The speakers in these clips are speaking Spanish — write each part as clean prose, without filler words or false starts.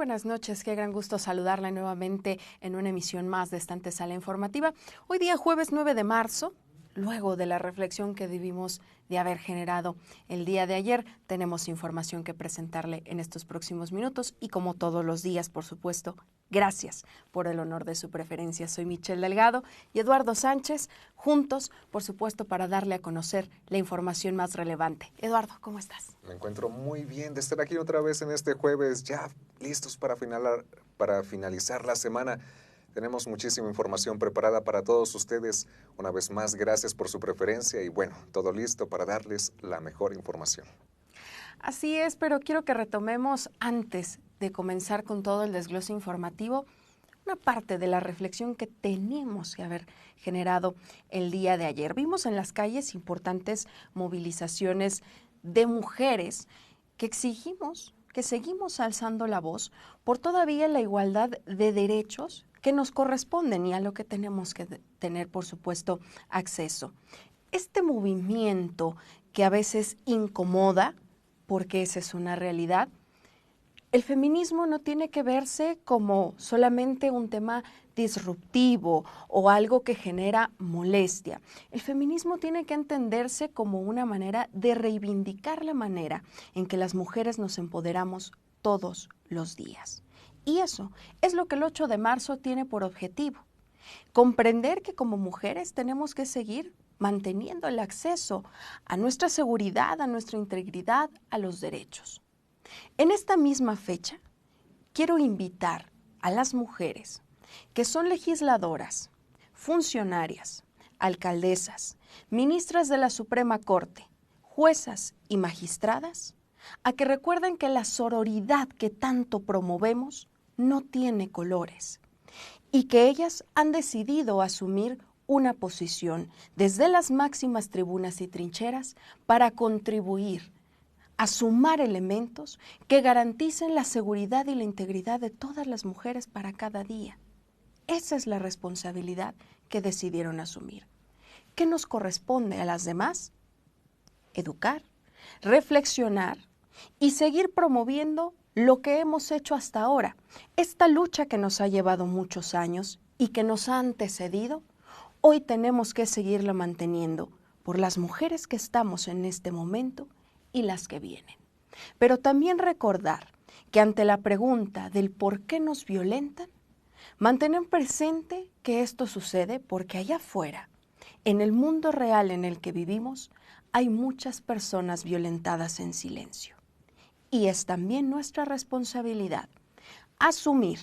buenas noches, qué gran gusto saludarla nuevamente en una emisión más de esta antesala informativa. Hoy día jueves 9 de marzo, luego de la reflexión que debimos de haber generado el día de ayer, tenemos información que presentarle en estos próximos minutos y como todos los días, por supuesto, gracias por el honor de su preferencia. Soy Michelle Delgado y Eduardo Sánchez, juntos, por supuesto, para darle a conocer la información más relevante. Eduardo, ¿cómo estás? Me encuentro muy bien de estar aquí otra vez en este jueves, ya listos para finalizar la semana. Tenemos muchísima información preparada para todos ustedes. Una vez más, gracias por su preferencia y bueno, todo listo para darles la mejor información. Así es, pero quiero que retomemos antes de comenzar con todo el desglose informativo, una parte de la reflexión que tenemos que haber generado el día de ayer. Vimos en las calles importantes movilizaciones de mujeres que exigimos, que seguimos alzando la voz por todavía la igualdad de derechos que nos corresponden y a lo que tenemos que tener, por supuesto, acceso. Este movimiento que a veces incomoda, porque esa es una realidad, el feminismo no tiene que verse como solamente un tema disruptivo o algo que genera molestia. El feminismo tiene que entenderse como una manera de reivindicar la manera en que las mujeres nos empoderamos todos los días. Y eso es lo que el 8 de marzo tiene por objetivo. Comprender que como mujeres tenemos que seguir manteniendo el acceso a nuestra seguridad, a nuestra integridad, a los derechos. En esta misma fecha, quiero invitar a las mujeres que son legisladoras, funcionarias, alcaldesas, ministras de la Suprema Corte, juezas y magistradas, a que recuerden que la sororidad que tanto promovemos no tiene colores y que ellas han decidido asumir una posición desde las máximas tribunas y trincheras para contribuir a sumar elementos que garanticen la seguridad y la integridad de todas las mujeres para cada día. Esa es la responsabilidad que decidieron asumir. ¿Qué nos corresponde a las demás? Educar, reflexionar y seguir promoviendo lo que hemos hecho hasta ahora. Esta lucha que nos ha llevado muchos años y que nos ha antecedido, hoy tenemos que seguirla manteniendo por las mujeres que estamos en este momento y las que vienen. Pero también recordar que ante la pregunta del por qué nos violentan, mantener presente que esto sucede porque allá afuera, en el mundo real en el que vivimos, hay muchas personas violentadas en silencio. Y es también nuestra responsabilidad asumir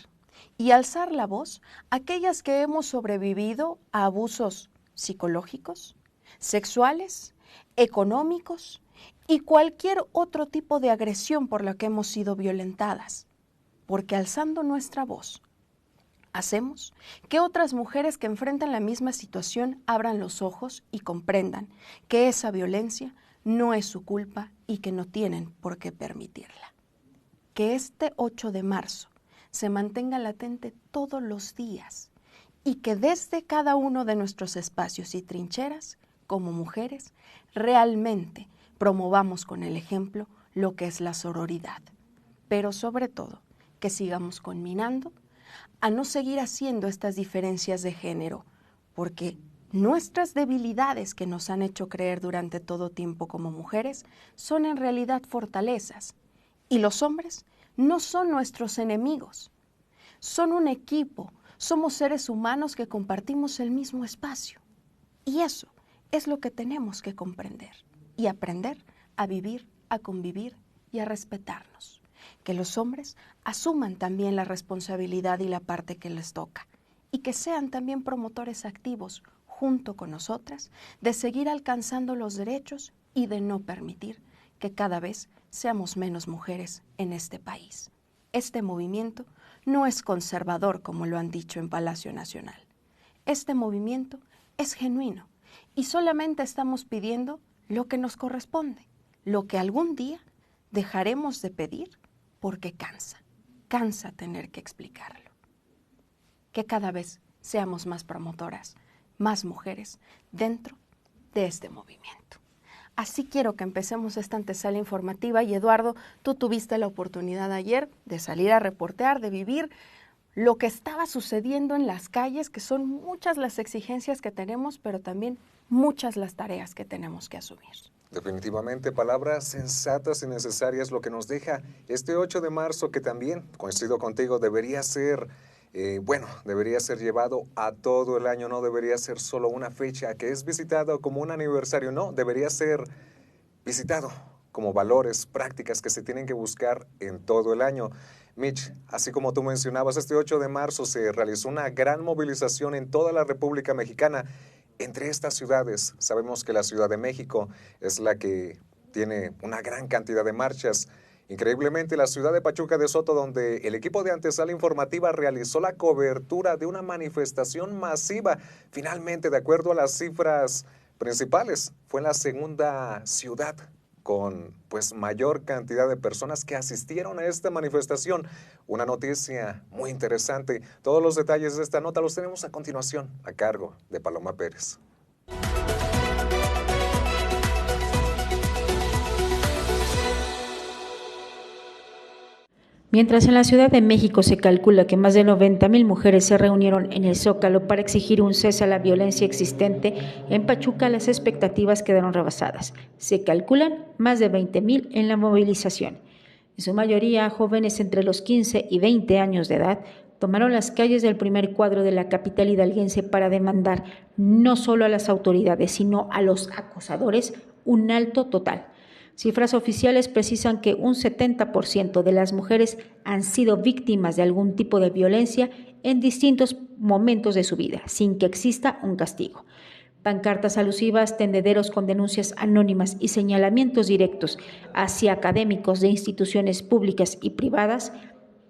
y alzar la voz aquellas que hemos sobrevivido a abusos psicológicos, sexuales, económicos y cualquier otro tipo de agresión por la que hemos sido violentadas, porque alzando nuestra voz, hacemos que otras mujeres que enfrentan la misma situación abran los ojos y comprendan que esa violencia no es su culpa y que no tienen por qué permitirla. Que este 8 de marzo se mantenga latente todos los días y que desde cada uno de nuestros espacios y trincheras, como mujeres, realmente promovamos con el ejemplo lo que es la sororidad, pero sobre todo que sigamos conminando a no seguir haciendo estas diferencias de género, porque nuestras debilidades que nos han hecho creer durante todo tiempo como mujeres son en realidad fortalezas, y los hombres no son nuestros enemigos, son un equipo, somos seres humanos que compartimos el mismo espacio, y eso es lo que tenemos que comprender y aprender a vivir, a convivir y a respetarnos. Que los hombres asuman también la responsabilidad y la parte que les toca y que sean también promotores activos junto con nosotras de seguir alcanzando los derechos y de no permitir que cada vez seamos menos mujeres en este país. Este movimiento no es conservador como lo han dicho en Palacio Nacional. Este movimiento es genuino y solamente estamos pidiendo lo que nos corresponde, lo que algún día dejaremos de pedir porque cansa tener que explicarlo. Que cada vez seamos más promotoras, más mujeres dentro de este movimiento. Así quiero que empecemos esta antesala informativa y Eduardo, tú tuviste la oportunidad ayer de salir a reportear, de vivir lo que estaba sucediendo en las calles, que son muchas las exigencias que tenemos, pero también muchas las tareas que tenemos que asumir. Definitivamente, palabras sensatas y necesarias lo que nos deja este 8 de marzo, que también, coincido contigo, debería ser, debería ser llevado a todo el año, no debería ser solo una fecha que es visitado como un aniversario, no, debería ser visitado como valores, prácticas que se tienen que buscar en todo el año. Mitch, así como tú mencionabas, este 8 de marzo se realizó una gran movilización en toda la República Mexicana. Entre estas ciudades, sabemos que la Ciudad de México es la que tiene una gran cantidad de marchas. Increíblemente, la ciudad de Pachuca de Soto, donde el equipo de Antesala Informativa realizó la cobertura de una manifestación masiva, finalmente, de acuerdo a las cifras principales, fue la segunda ciudad con mayor cantidad de personas que asistieron a esta manifestación. Una noticia muy interesante. Todos los detalles de esta nota los tenemos a continuación a cargo de Paloma Pérez. Mientras en la Ciudad de México se calcula que más de 90,000 mujeres se reunieron en el Zócalo para exigir un cese a la violencia existente, en Pachuca las expectativas quedaron rebasadas. Se calculan más de 20,000 en la movilización. En su mayoría, jóvenes entre los 15 y 20 años de edad tomaron las calles del primer cuadro de la capital hidalguense para demandar no solo a las autoridades, sino a los acosadores un alto total. Cifras oficiales precisan que un 70% de las mujeres han sido víctimas de algún tipo de violencia en distintos momentos de su vida, sin que exista un castigo. Pancartas alusivas, tendederos con denuncias anónimas y señalamientos directos hacia académicos de instituciones públicas y privadas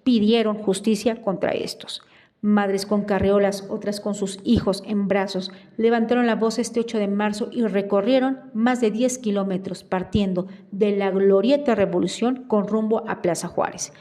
pidieron justicia contra estos. Madres con carreolas, otras con sus hijos en brazos, levantaron la voz este 8 de marzo y recorrieron más de 10 kilómetros partiendo de la Glorieta Revolución con rumbo a Plaza Juárez.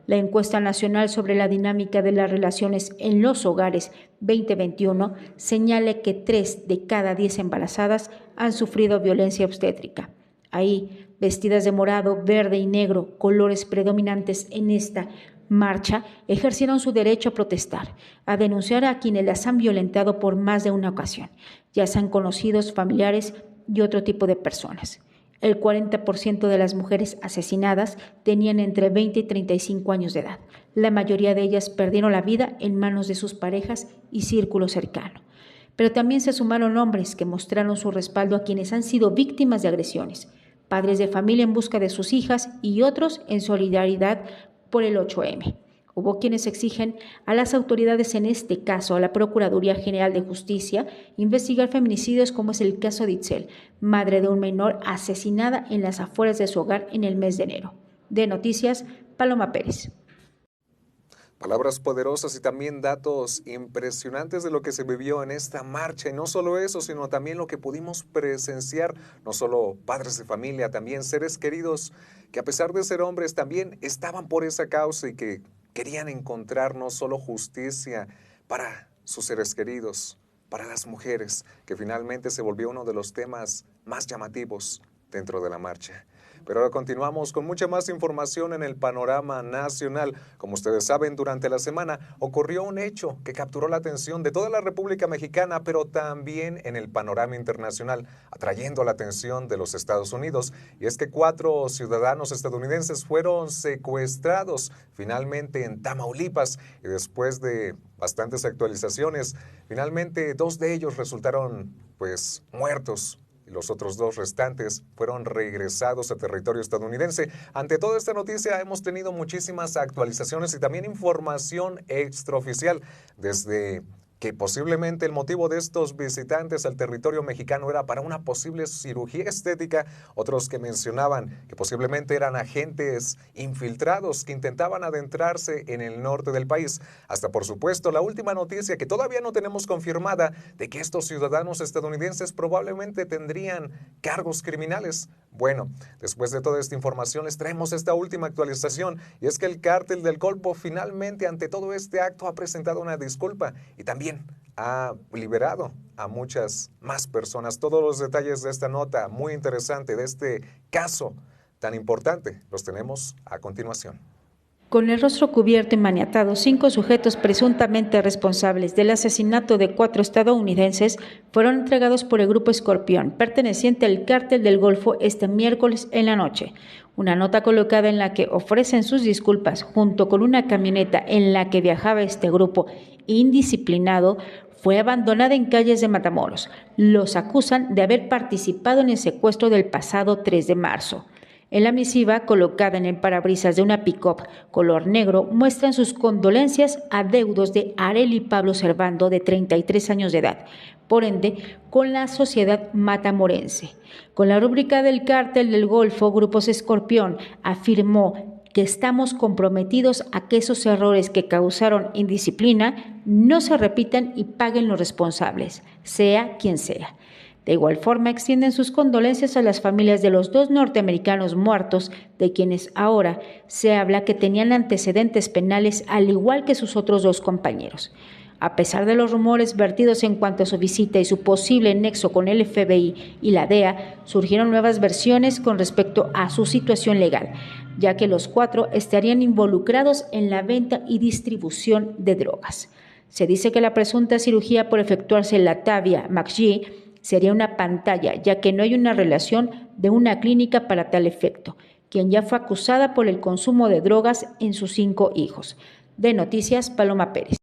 La encuesta nacional sobre la dinámica de las relaciones en los hogares 2021 señala que 3 de cada 10 embarazadas han sufrido violencia obstétrica. Ahí, vestidas de morado, verde y negro, colores predominantes en esta marcha, ejercieron su derecho a protestar, a denunciar a quienes las han violentado por más de una ocasión, ya sean conocidos, familiares y otro tipo de personas. El 40% de las mujeres asesinadas tenían entre 20 y 35 años de edad. La mayoría de ellas perdieron la vida en manos de sus parejas y círculo cercano. Pero también se sumaron hombres que mostraron su respaldo a quienes han sido víctimas de agresiones, padres de familia en busca de sus hijas y otros en solidaridad por el 8M. Hubo quienes exigen a las autoridades, en este caso a la Procuraduría General de Justicia, investigar feminicidios como es el caso de Itzel, madre de un menor asesinada en las afueras de su hogar en el mes de enero. De Noticias, Paloma Pérez. Palabras poderosas y también datos impresionantes de lo que se vivió en esta marcha. Y no solo eso, sino también lo que pudimos presenciar, no solo padres de familia, también seres queridos que a pesar de ser hombres también estaban por esa causa y que querían encontrar no solo justicia para sus seres queridos, para las mujeres, que finalmente se volvió uno de los temas más llamativos dentro de la marcha. Pero ahora continuamos con mucha más información en el panorama nacional. Como ustedes saben, durante la semana ocurrió un hecho que capturó la atención de toda la República Mexicana, pero también en el panorama internacional, atrayendo la atención de los Estados Unidos. Y es que 4 ciudadanos estadounidenses fueron secuestrados finalmente en Tamaulipas. Y después de bastantes actualizaciones, finalmente 2 de ellos resultaron muertos. Y los otros 2 restantes fueron regresados a territorio estadounidense. Ante toda esta noticia hemos tenido muchísimas actualizaciones y también información extraoficial, desde que posiblemente el motivo de estos visitantes al territorio mexicano era para una posible cirugía estética, otros que mencionaban que posiblemente eran agentes infiltrados que intentaban adentrarse en el norte del país, hasta por supuesto la última noticia que todavía no tenemos confirmada de que estos ciudadanos estadounidenses probablemente tendrían cargos criminales. Bueno, después de toda esta información les traemos esta última actualización, y es que el Cártel del Golfo finalmente ante todo este acto ha presentado una disculpa y también ha liberado a muchas más personas. Todos los detalles de esta nota muy interesante, de este caso tan importante, los tenemos a continuación. Con el rostro cubierto y maniatado, 5 sujetos presuntamente responsables del asesinato de 4 estadounidenses fueron entregados por el Grupo Escorpión, perteneciente al Cártel del Golfo, este miércoles en la noche. Una nota colocada en la que ofrecen sus disculpas junto con una camioneta en la que viajaba este grupo indisciplinado fue abandonada en calles de Matamoros. Los acusan de haber participado en el secuestro del pasado 3 de marzo. En la misiva, colocada en el parabrisas de una pick-up color negro, muestran sus condolencias a deudos de Arely Pablo Servando, de 33 años de edad, por ende, con la sociedad matamorense. Con la rúbrica del Cártel del Golfo, Grupos Escorpión afirmó que estamos comprometidos a que esos errores que causaron indisciplina no se repitan y paguen los responsables, sea quien sea. De igual forma, extienden sus condolencias a las familias de los 2 norteamericanos muertos, de quienes ahora se habla que tenían antecedentes penales, al igual que sus otros 2 compañeros. A pesar de los rumores vertidos en cuanto a su visita y su posible nexo con el FBI y la DEA, surgieron nuevas versiones con respecto a su situación legal, ya que los 4 estarían involucrados en la venta y distribución de drogas. Se dice que la presunta cirugía por efectuarse en Latavia McGee sería una pantalla, ya que no hay una relación de una clínica para tal efecto, quien ya fue acusada por el consumo de drogas en sus 5 hijos. De Noticias, Paloma Pérez.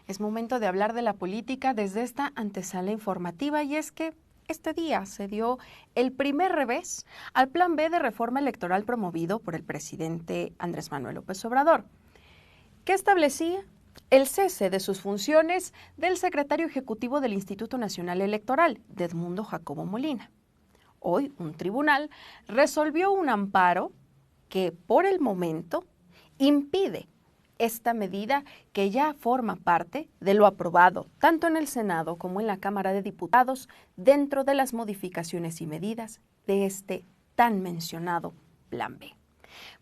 Es momento de hablar de la política desde esta antesala informativa, y es que este día se dio el primer revés al plan B de reforma electoral promovido por el presidente Andrés Manuel López Obrador, que establecía el cese de sus funciones del secretario ejecutivo del Instituto Nacional Electoral, de Edmundo Jacobo Molina. Hoy un tribunal resolvió un amparo que por el momento impide esta medida, que ya forma parte de lo aprobado tanto en el Senado como en la Cámara de Diputados dentro de las modificaciones y medidas de este tan mencionado Plan B.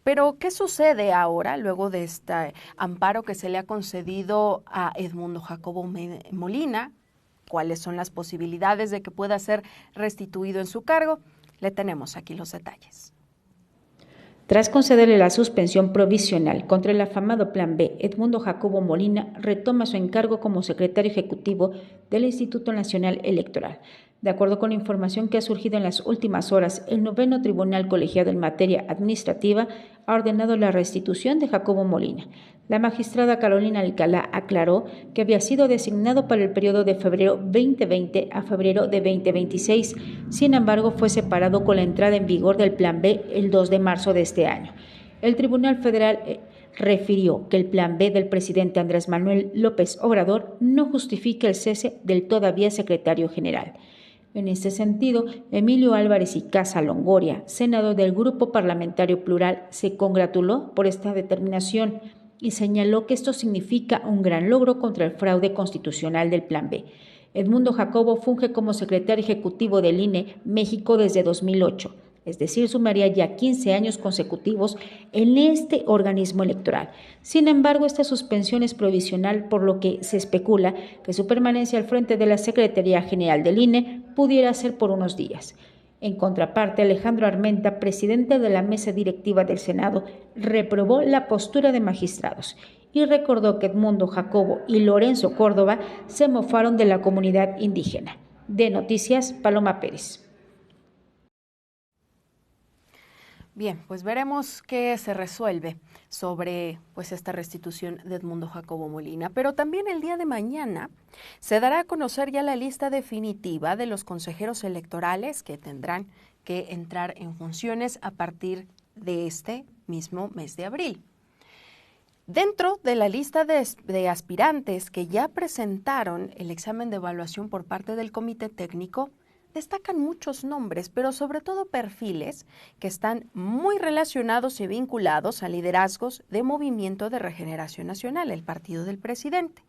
Pero, ¿qué sucede ahora luego de este amparo que se le ha concedido a Edmundo Jacobo Molina? ¿Cuáles son las posibilidades de que pueda ser restituido en su cargo? Le tenemos aquí los detalles. Tras concederle la suspensión provisional contra el afamado Plan B, Edmundo Jacobo Molina retoma su encargo como secretario ejecutivo del Instituto Nacional Electoral. De acuerdo con la información que ha surgido en las últimas horas, el 9º Tribunal Colegiado en Materia Administrativa ha ordenado la restitución de Jacobo Molina. La magistrada Carolina Alcalá aclaró que había sido designado para el periodo de febrero 2020 a febrero de 2026. Sin embargo, fue separado con la entrada en vigor del Plan B el 2 de marzo de este año. El Tribunal Federal refirió que el Plan B del presidente Andrés Manuel López Obrador no justifica el cese del todavía secretario general. En este sentido, Emilio Álvarez y Casa Longoria, senador del Grupo Parlamentario Plural, se congratuló por esta determinación y señaló que esto significa un gran logro contra el fraude constitucional del Plan B. Edmundo Jacobo funge como secretario ejecutivo del INE México desde 2008, es decir, sumaría ya 15 años consecutivos en este organismo electoral. Sin embargo, esta suspensión es provisional, por lo que se especula que su permanencia al frente de la Secretaría General del INE pudiera ser por unos días. En contraparte, Alejandro Armenta, presidente de la mesa directiva del Senado, reprobó la postura de magistrados y recordó que Edmundo Jacobo y Lorenzo Córdoba se mofaron de la comunidad indígena. De Noticias, Paloma Pérez. Bien, pues veremos qué se resuelve sobre esta restitución de Edmundo Jacobo Molina. Pero también el día de mañana se dará a conocer ya la lista definitiva de los consejeros electorales que tendrán que entrar en funciones a partir de este mismo mes de abril. Dentro de la lista de aspirantes que ya presentaron el examen de evaluación por parte del Comité Técnico, destacan muchos nombres, pero sobre todo perfiles que están muy relacionados y vinculados a liderazgos de Movimiento de Regeneración Nacional, el partido del presidente.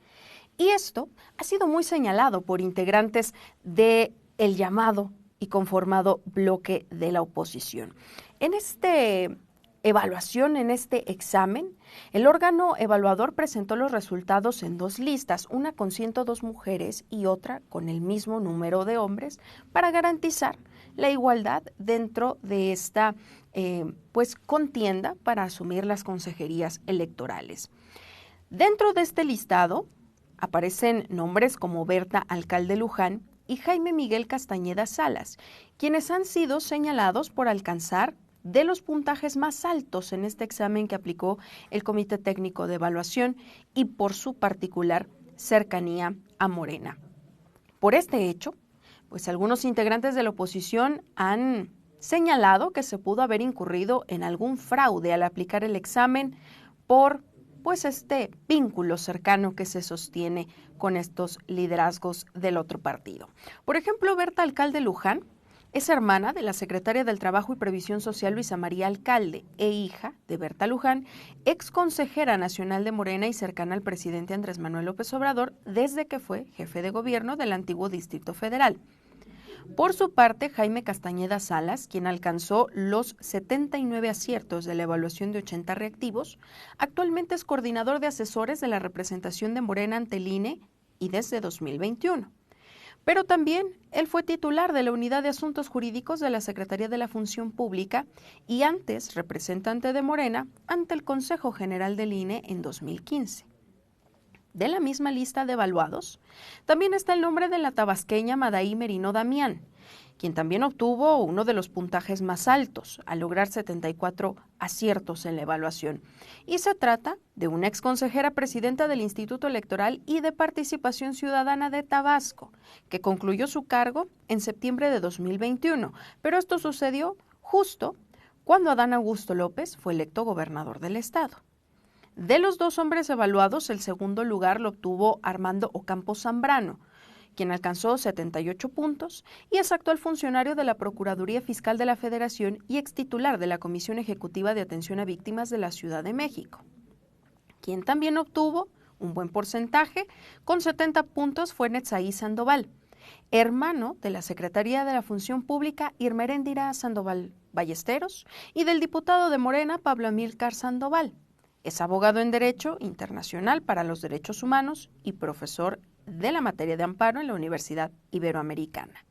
Y esto ha sido muy señalado por integrantes del llamado y conformado bloque de la oposición. En esta evaluación, en este examen, el órgano evaluador presentó los resultados en 2 listas, una con 102 mujeres y otra con el mismo número de hombres, para garantizar la igualdad dentro de esta contienda para asumir las consejerías electorales. Dentro de este listado aparecen nombres como Berta Alcalde Luján y Jaime Miguel Castañeda Salas, quienes han sido señalados por alcanzar de los puntajes más altos en este examen que aplicó el Comité Técnico de Evaluación y por su particular cercanía a Morena. Por este hecho, pues algunos integrantes de la oposición han señalado que se pudo haber incurrido en algún fraude al aplicar el examen por este vínculo cercano que se sostiene con estos liderazgos del otro partido. Por ejemplo, Berta Alcalde Luján es hermana de la secretaria del Trabajo y Previsión Social Luisa María Alcalde e hija de Berta Luján, ex consejera nacional de Morena y cercana al presidente Andrés Manuel López Obrador desde que fue jefe de gobierno del antiguo Distrito Federal. Por su parte, Jaime Castañeda Salas, quien alcanzó los 79 aciertos de la evaluación de 80 reactivos, actualmente es coordinador de asesores de la representación de Morena ante el INE y desde 2021. Pero también él fue titular de la Unidad de Asuntos Jurídicos de la Secretaría de la Función Pública y antes representante de Morena ante el Consejo General del INE en 2015. De la misma lista de evaluados, también está el nombre de la tabasqueña Madaí Merino Damián, quien también obtuvo uno de los puntajes más altos, al lograr 74 aciertos en la evaluación. Y se trata de una exconsejera presidenta del Instituto Electoral y de Participación Ciudadana de Tabasco, que concluyó su cargo en septiembre de 2021, pero esto sucedió justo cuando Adán Augusto López fue electo gobernador del estado. De los 2 hombres evaluados, el segundo lugar lo obtuvo Armando Ocampo Zambrano, quien alcanzó 78 puntos y es actual funcionario de la Procuraduría Fiscal de la Federación y extitular de la Comisión Ejecutiva de Atención a Víctimas de la Ciudad de México. Quien también obtuvo un buen porcentaje, con 70 puntos, fue Netzaí Sandoval, hermano de la Secretaría de la Función Pública Irma Eréndira Sandoval Ballesteros y del diputado de Morena Pablo Amílcar Sandoval. Es abogado en Derecho Internacional para los Derechos Humanos y profesor de la materia de amparo en la Universidad Iberoamericana.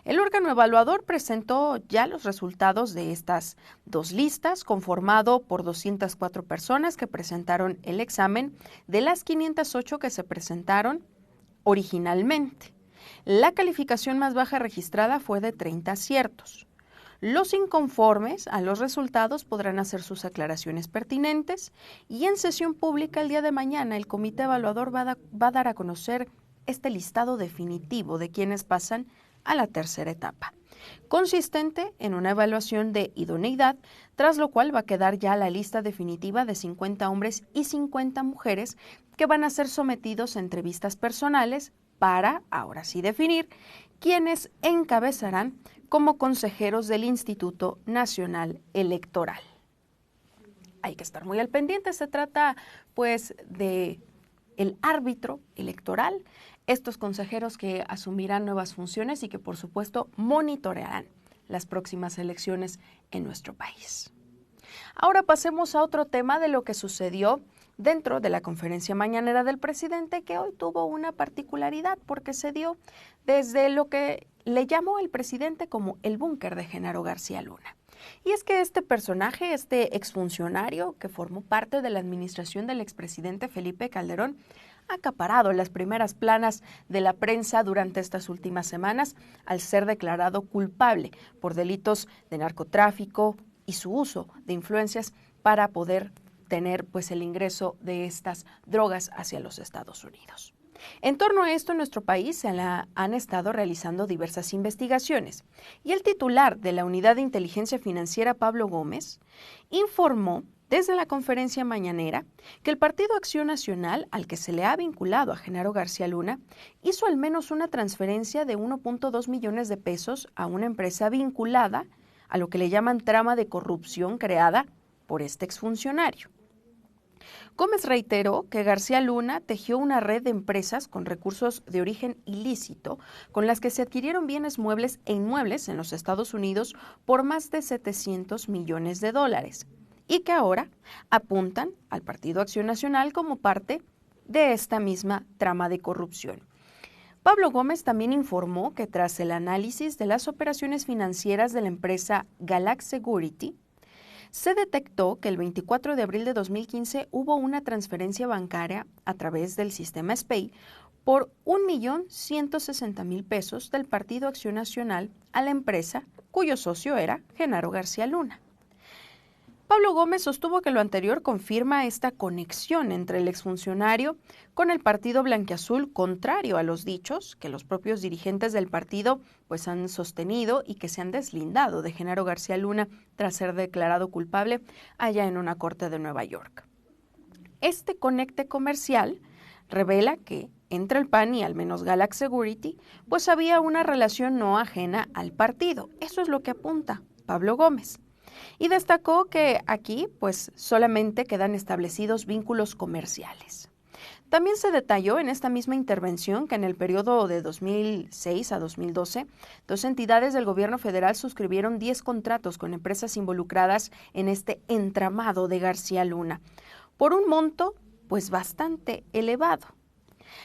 El órgano evaluador presentó ya los resultados de estas 2 listas, conformado por 204 personas que presentaron el examen, de las 508 que se presentaron originalmente. La calificación más baja registrada fue de 30 aciertos. Los inconformes a los resultados podrán hacer sus aclaraciones pertinentes y en sesión pública el día de mañana el comité evaluador va a dar a conocer este listado definitivo de quienes pasan a la tercera etapa, consistente en una evaluación de idoneidad, tras lo cual va a quedar ya la lista definitiva de 50 hombres y 50 mujeres que van a ser sometidos a entrevistas personales para, ahora sí, definir quienes encabezarán como consejeros del Instituto Nacional Electoral. Hay que estar muy al pendiente, se trata de el árbitro electoral, estos consejeros que asumirán nuevas funciones y que por supuesto monitorearán las próximas elecciones en nuestro país. Ahora pasemos a otro tema de lo que sucedió dentro de la conferencia mañanera del presidente, que hoy tuvo una particularidad porque se dio desde lo que le llamó el presidente como el búnker de Genaro García Luna. Y es que este personaje, este exfuncionario que formó parte de la administración del expresidente Felipe Calderón, ha acaparado las primeras planas de la prensa durante estas últimas semanas al ser declarado culpable por delitos de narcotráfico y su uso de influencias para poder tener el ingreso de estas drogas hacia los Estados Unidos. En torno a esto, en nuestro país se han estado realizando diversas investigaciones y el titular de la Unidad de Inteligencia Financiera, Pablo Gómez, informó desde la conferencia mañanera que el Partido Acción Nacional, al que se le ha vinculado a Genaro García Luna, hizo al menos una transferencia de 1.2 millones de pesos a una empresa vinculada a lo que le llaman trama de corrupción creada por este exfuncionario. Gómez reiteró que García Luna tejió una red de empresas con recursos de origen ilícito con las que se adquirieron bienes muebles e inmuebles en los Estados Unidos por más de 700 millones de dólares y que ahora apuntan al Partido Acción Nacional como parte de esta misma trama de corrupción. Pablo Gómez también informó que tras el análisis de las operaciones financieras de la empresa Galax Security, se detectó que el 24 de abril de 2015 hubo una transferencia bancaria a través del sistema SPEI por 1.160.000 pesos del Partido Acción Nacional a la empresa cuyo socio era Genaro García Luna. Pablo Gómez sostuvo que lo anterior confirma esta conexión entre el exfuncionario con el partido blanquiazul, contrario a los dichos que los propios dirigentes del partido pues han sostenido y que se han deslindado de Genaro García Luna tras ser declarado culpable allá en una corte de Nueva York. Este conecte comercial revela que entre el PAN y al menos Galax Security pues había una relación no ajena al partido. Eso es lo que apunta Pablo Gómez. Y destacó que aquí pues solamente quedan establecidos vínculos comerciales. También se detalló en esta misma intervención que en el periodo de 2006 a 2012, dos entidades del gobierno federal suscribieron 10 contratos con empresas involucradas en este entramado de García Luna, por un monto pues bastante elevado.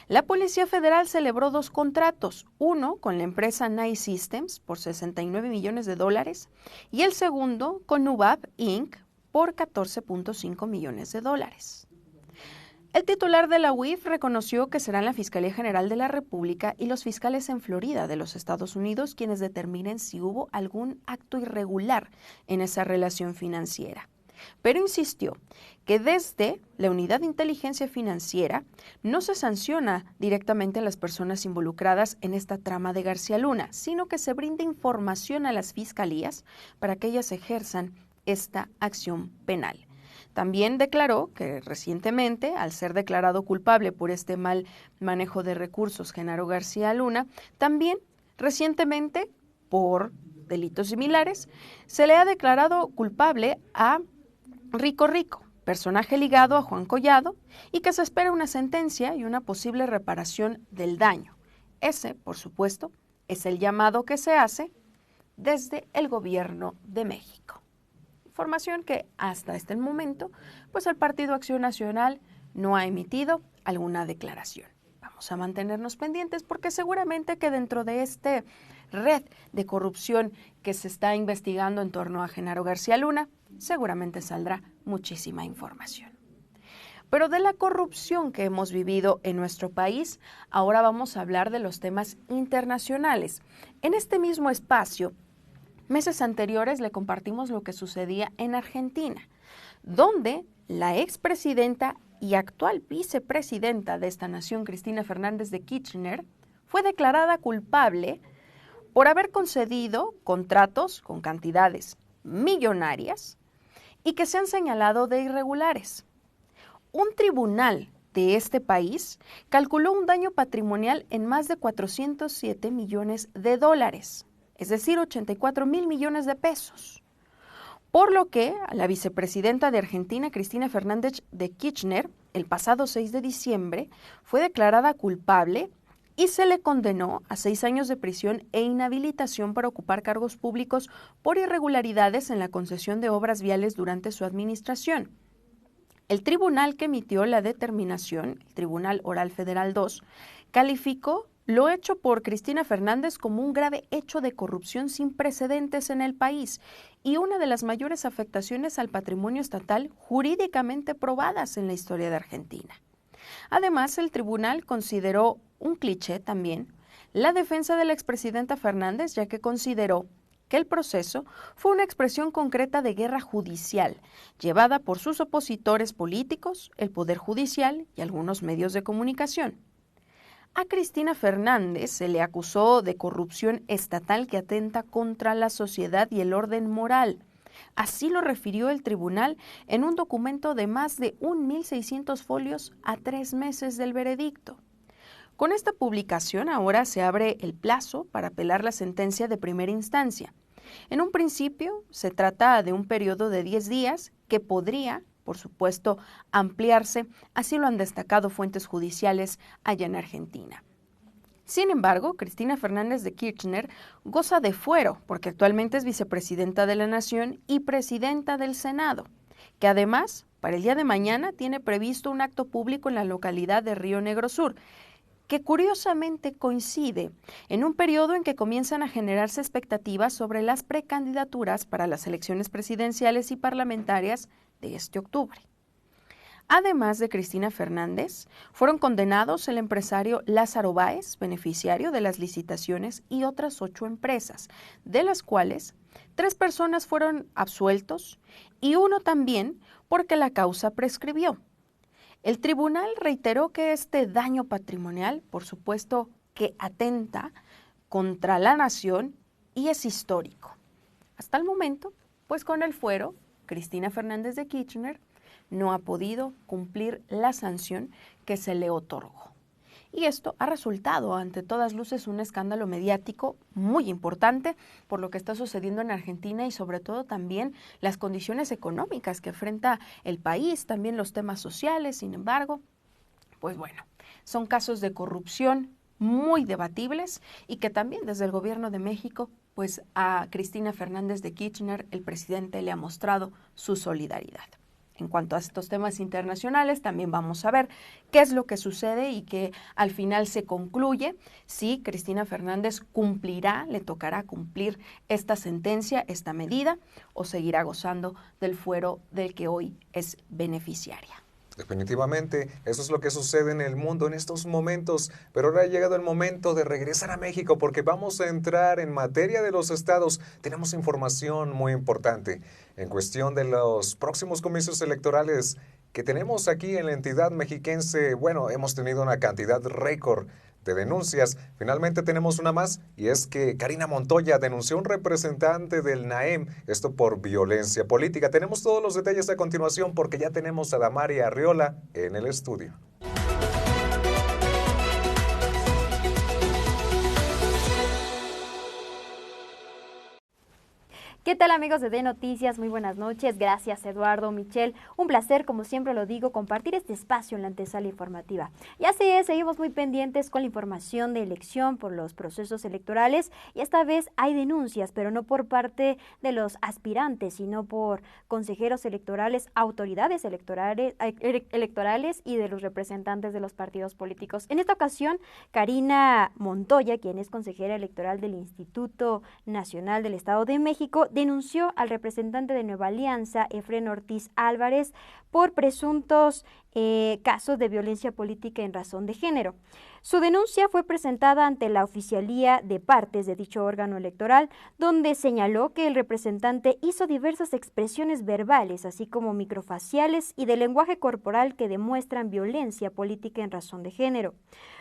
La Policía Federal celebró 2 contratos, uno con la empresa Nice Systems por 69 millones de dólares y el segundo con Nubab Inc. por 14.5 millones de dólares. El titular de la UIF reconoció que serán la Fiscalía General de la República y los fiscales en Florida de los Estados Unidos quienes determinen si hubo algún acto irregular en esa relación financiera. Pero insistió que desde la Unidad de Inteligencia Financiera no se sanciona directamente a las personas involucradas en esta trama de García Luna, sino que se brinda información a las fiscalías para que ellas ejerzan esta acción penal. También declaró que recientemente, al ser declarado culpable por este mal manejo de recursos Genaro García Luna, también recientemente, por delitos similares, se le ha declarado culpable a Rico Rico, personaje ligado a Juan Collado, y que se espera una sentencia y una posible reparación del daño. Ese, por supuesto, es el llamado que se hace desde el Gobierno de México. Información que hasta este momento, pues el Partido Acción Nacional no ha emitido alguna declaración. Vamos a mantenernos pendientes porque seguramente que dentro de esta red de corrupción que se está investigando en torno a Genaro García Luna, seguramente saldrá muchísima información. Pero de la corrupción que hemos vivido en nuestro país, ahora vamos a hablar de los temas internacionales. En este mismo espacio, meses anteriores le compartimos lo que sucedía en Argentina, donde la expresidenta y actual vicepresidenta de esta nación, Cristina Fernández de Kirchner, fue declarada culpable por haber concedido contratos con cantidades millonarias y que se han señalado de irregulares. Un tribunal de este país calculó un daño patrimonial en más de 407 millones de dólares, es decir, 84.000 millones de pesos. Por lo que a la vicepresidenta de Argentina, Cristina Fernández de Kirchner, el pasado 6 de diciembre, fue declarada culpable y se le condenó a 6 años de prisión e inhabilitación para ocupar cargos públicos por irregularidades en la concesión de obras viales durante su administración. El tribunal que emitió la determinación, el Tribunal Oral Federal 2, calificó lo hecho por Cristina Fernández como un grave hecho de corrupción sin precedentes en el país y una de las mayores afectaciones al patrimonio estatal jurídicamente probadas en la historia de Argentina. Además, el tribunal consideró un cliché también la defensa de la expresidenta Fernández, ya que consideró que el proceso fue una expresión concreta de guerra judicial, llevada por sus opositores políticos, el Poder Judicial y algunos medios de comunicación. A Cristina Fernández se le acusó de corrupción estatal que atenta contra la sociedad y el orden moral. Así lo refirió el tribunal en un documento de más de 1.600 folios a 3 meses del veredicto. Con esta publicación ahora se abre el plazo para apelar la sentencia de primera instancia. En un principio se trata de un periodo de 10 días que podría por supuesto, ampliarse, así lo han destacado fuentes judiciales allá en Argentina. Sin embargo, Cristina Fernández de Kirchner goza de fuero porque actualmente es vicepresidenta de la Nación y presidenta del Senado, que además, para el día de mañana, tiene previsto un acto público en la localidad de Río Negro Sur, que curiosamente coincide en un periodo en que comienzan a generarse expectativas sobre las precandidaturas para las elecciones presidenciales y parlamentarias de este octubre. Además de Cristina Fernández, fueron condenados el empresario Lázaro Báez, beneficiario de las licitaciones, y otras 8 empresas, de las cuales 3 personas fueron absueltos y 1 también porque la causa prescribió. El tribunal reiteró que este daño patrimonial, por supuesto, que atenta contra la nación y es histórico. Hasta el momento, pues con el fuero, Cristina Fernández de Kirchner no ha podido cumplir la sanción que se le otorgó. Y esto ha resultado, ante todas luces, un escándalo mediático muy importante por lo que está sucediendo en Argentina y sobre todo también las condiciones económicas que enfrenta el país, también los temas sociales. Sin embargo, pues bueno, son casos de corrupción muy debatibles y que también desde el gobierno de México, pues a Cristina Fernández de Kirchner, el presidente, le ha mostrado su solidaridad. En cuanto a estos temas internacionales, también vamos a ver qué es lo que sucede y que al final se concluye si Cristina Fernández cumplirá, le tocará cumplir esta sentencia, esta medida, o seguirá gozando del fuero del que hoy es beneficiaria. Definitivamente, eso es lo que sucede en el mundo en estos momentos, pero ahora ha llegado el momento de regresar a México porque vamos a entrar en materia de los estados. Tenemos información muy importante en cuestión de los próximos comicios electorales que tenemos aquí en la entidad mexiquense. Bueno, hemos tenido una cantidad récord de denuncias. Finalmente tenemos una más y es que Karina Montoya denunció a un representante del NAEM, esto por violencia política. Tenemos todos los detalles a continuación porque ya tenemos a Damari Arriola en el estudio. ¿Qué tal, amigos de Noticias? Muy buenas noches. Gracias, Eduardo, Michelle. Un placer, como siempre lo digo, compartir este espacio en la antesala informativa. Y así es, seguimos muy pendientes con la información de elección por los procesos electorales y esta vez hay denuncias, pero no por parte de los aspirantes, sino por consejeros electorales, autoridades electorales y de los representantes de los partidos políticos. En esta ocasión, Karina Montoya, quien es consejera electoral del Instituto Nacional del Estado de México, denunció al representante de Nueva Alianza, Efrén Ortiz Álvarez, por presuntos casos de violencia política en razón de género. Su denuncia fue presentada ante la oficialía de partes de dicho órgano electoral, donde señaló que el representante hizo diversas expresiones verbales, así como microfaciales y de lenguaje corporal que demuestran violencia política en razón de género.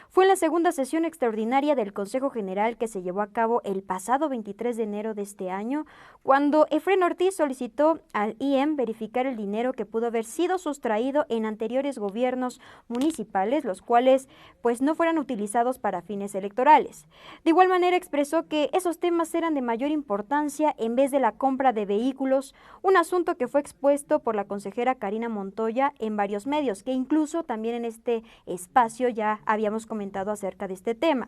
Fue en la segunda sesión extraordinaria del Consejo General que se llevó a cabo el pasado 23 de enero de este año, cuando Efrén Ortiz solicitó al IEM verificar el dinero que pudo haber sido sustraído en anteriores gobiernos municipales, los cuales pues no fueran utilizados para fines electorales. De igual manera expresó que esos temas eran de mayor importancia en vez de la compra de vehículos, un asunto que fue expuesto por la consejera Karina Montoya en varios medios, que incluso también en este espacio ya habíamos comentado acerca de este tema.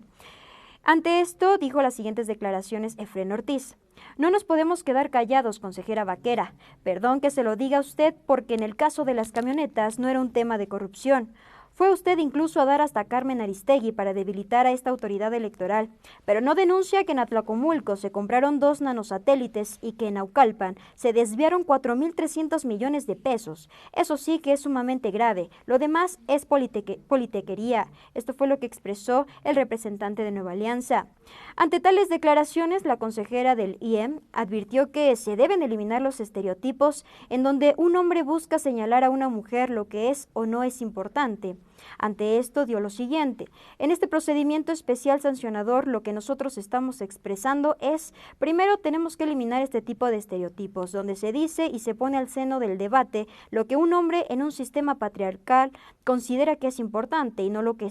Ante esto, dijo las siguientes declaraciones Efrén Ortiz. No nos podemos quedar callados, consejera Vaquera. Perdón que se lo diga a usted porque en el caso de las camionetas no era un tema de corrupción. Fue usted incluso a dar hasta Carmen Aristegui para debilitar a esta autoridad electoral, pero no denuncia que en Atlacomulco se compraron 2 nanosatélites y que en Naucalpan se desviaron 4.300 millones de pesos. Eso sí que es sumamente grave. Lo demás es politiquería. Esto fue lo que expresó el representante de Nueva Alianza. Ante tales declaraciones, la consejera del IEM advirtió que se deben eliminar los estereotipos en donde un hombre busca señalar a una mujer lo que es o no es importante. Ante esto dio lo siguiente: en este procedimiento especial sancionador lo que nosotros estamos expresando es, primero tenemos que eliminar este tipo de estereotipos, donde se dice y se pone al seno del debate lo que un hombre en un sistema patriarcal considera que es importante y no lo que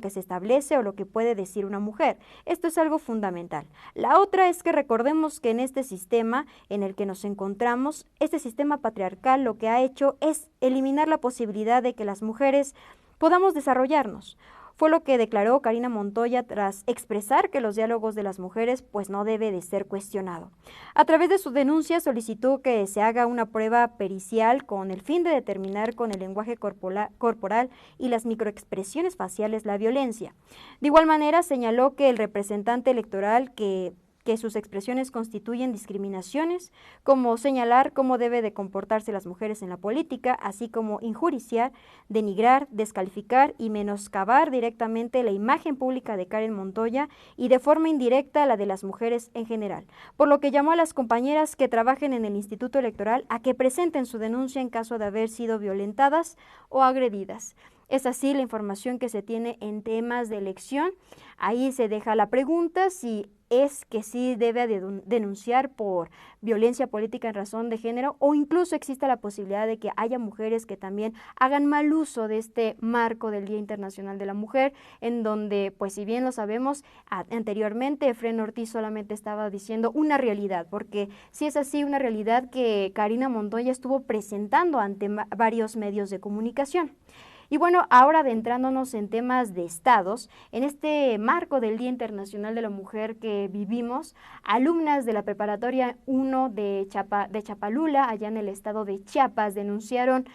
se establece o lo que puede decir una mujer. Esto es algo fundamental. La otra es que recordemos que en este sistema en el que nos encontramos, este sistema patriarcal lo que ha hecho es eliminar la posibilidad de que las mujeres podamos desarrollarnos. Fue lo que declaró Karina Montoya tras expresar que los diálogos de las mujeres pues no debe de ser cuestionado. A través de su denuncia solicitó que se haga una prueba pericial con el fin de determinar con el lenguaje corporal y las microexpresiones faciales la violencia. De igual manera señaló que el representante electoral que sus expresiones constituyen discriminaciones, como señalar cómo debe de comportarse las mujeres en la política, así como injuriar, denigrar, descalificar y menoscabar directamente la imagen pública de Karen Montoya y de forma indirecta la de las mujeres en general, por lo que llamó a las compañeras que trabajen en el Instituto Electoral a que presenten su denuncia en caso de haber sido violentadas o agredidas. Es así la información que se tiene en temas de elección. Ahí se deja la pregunta si es que sí debe denunciar por violencia política en razón de género o incluso existe la posibilidad de que haya mujeres que también hagan mal uso de este marco del Día Internacional de la Mujer, en donde, pues si bien lo sabemos, anteriormente Efrén Ortiz solamente estaba diciendo una realidad, porque sí es así una realidad que Karina Montoya estuvo presentando ante varios medios de comunicación. Y bueno, ahora adentrándonos en temas de estados, en este marco del Día Internacional de la Mujer que vivimos, alumnas de la Preparatoria 1 de Chapalula, allá en el estado de Chiapas, denunciaron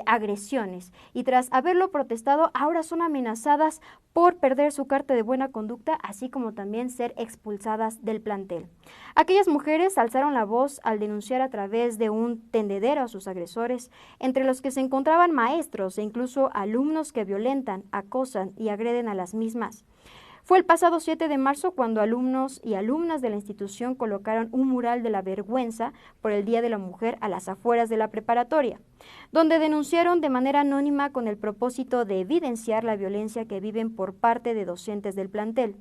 agresiones y tras haberlo protestado, ahora son amenazadas por perder su carta de buena conducta, así como también ser expulsadas del plantel. Aquellas mujeres alzaron la voz al denunciar a través de un tendedero a sus agresores, entre los que se encontraban maestros e incluso alumnos que violentan, acosan y agreden a las mismas. Fue el pasado 7 de marzo cuando alumnos y alumnas de la institución colocaron un mural de la vergüenza por el Día de la Mujer a las afueras de la preparatoria, donde denunciaron de manera anónima con el propósito de evidenciar la violencia que viven por parte de docentes del plantel.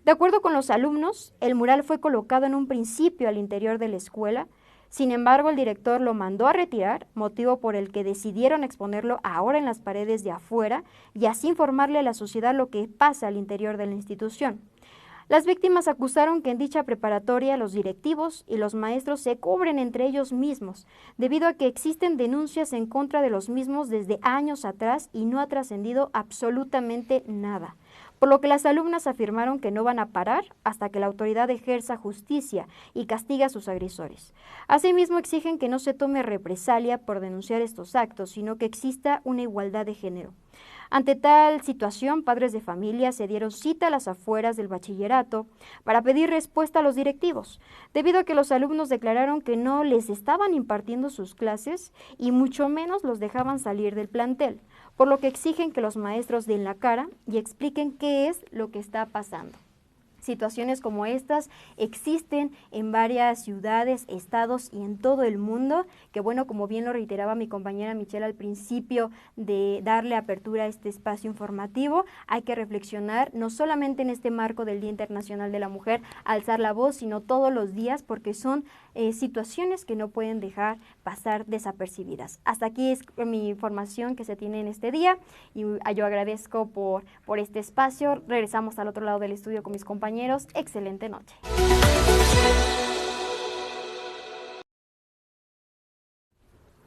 De acuerdo con los alumnos, el mural fue colocado en un principio al interior de la escuela. Sin embargo, el director lo mandó a retirar, motivo por el que decidieron exponerlo ahora en las paredes de afuera y así informarle a la sociedad lo que pasa al interior de la institución. Las víctimas acusaron que en dicha preparatoria los directivos y los maestros se cubren entre ellos mismos, debido a que existen denuncias en contra de los mismos desde años atrás y no ha trascendido absolutamente nada. Por lo que las alumnas afirmaron que no van a parar hasta que la autoridad ejerza justicia y castigue a sus agresores. Asimismo, exigen que no se tome represalia por denunciar estos actos, sino que exista una igualdad de género. Ante tal situación, padres de familia se dieron cita a las afueras del bachillerato para pedir respuesta a los directivos, debido a que los alumnos declararon que no les estaban impartiendo sus clases y mucho menos los dejaban salir del plantel, por lo que exigen que los maestros den la cara y expliquen qué es lo que está pasando. Situaciones como estas existen en varias ciudades, estados y en todo el mundo, que bueno, como bien lo reiteraba mi compañera Michelle al principio de darle apertura a este espacio informativo, hay que reflexionar no solamente en este marco del Día Internacional de la Mujer, alzar la voz, sino todos los días, porque son situaciones que no pueden dejar pasar desapercibidas. Hasta aquí es mi información que se tiene en este día y yo agradezco por este espacio. Regresamos al otro lado del estudio con mis compañeros. Excelente noche.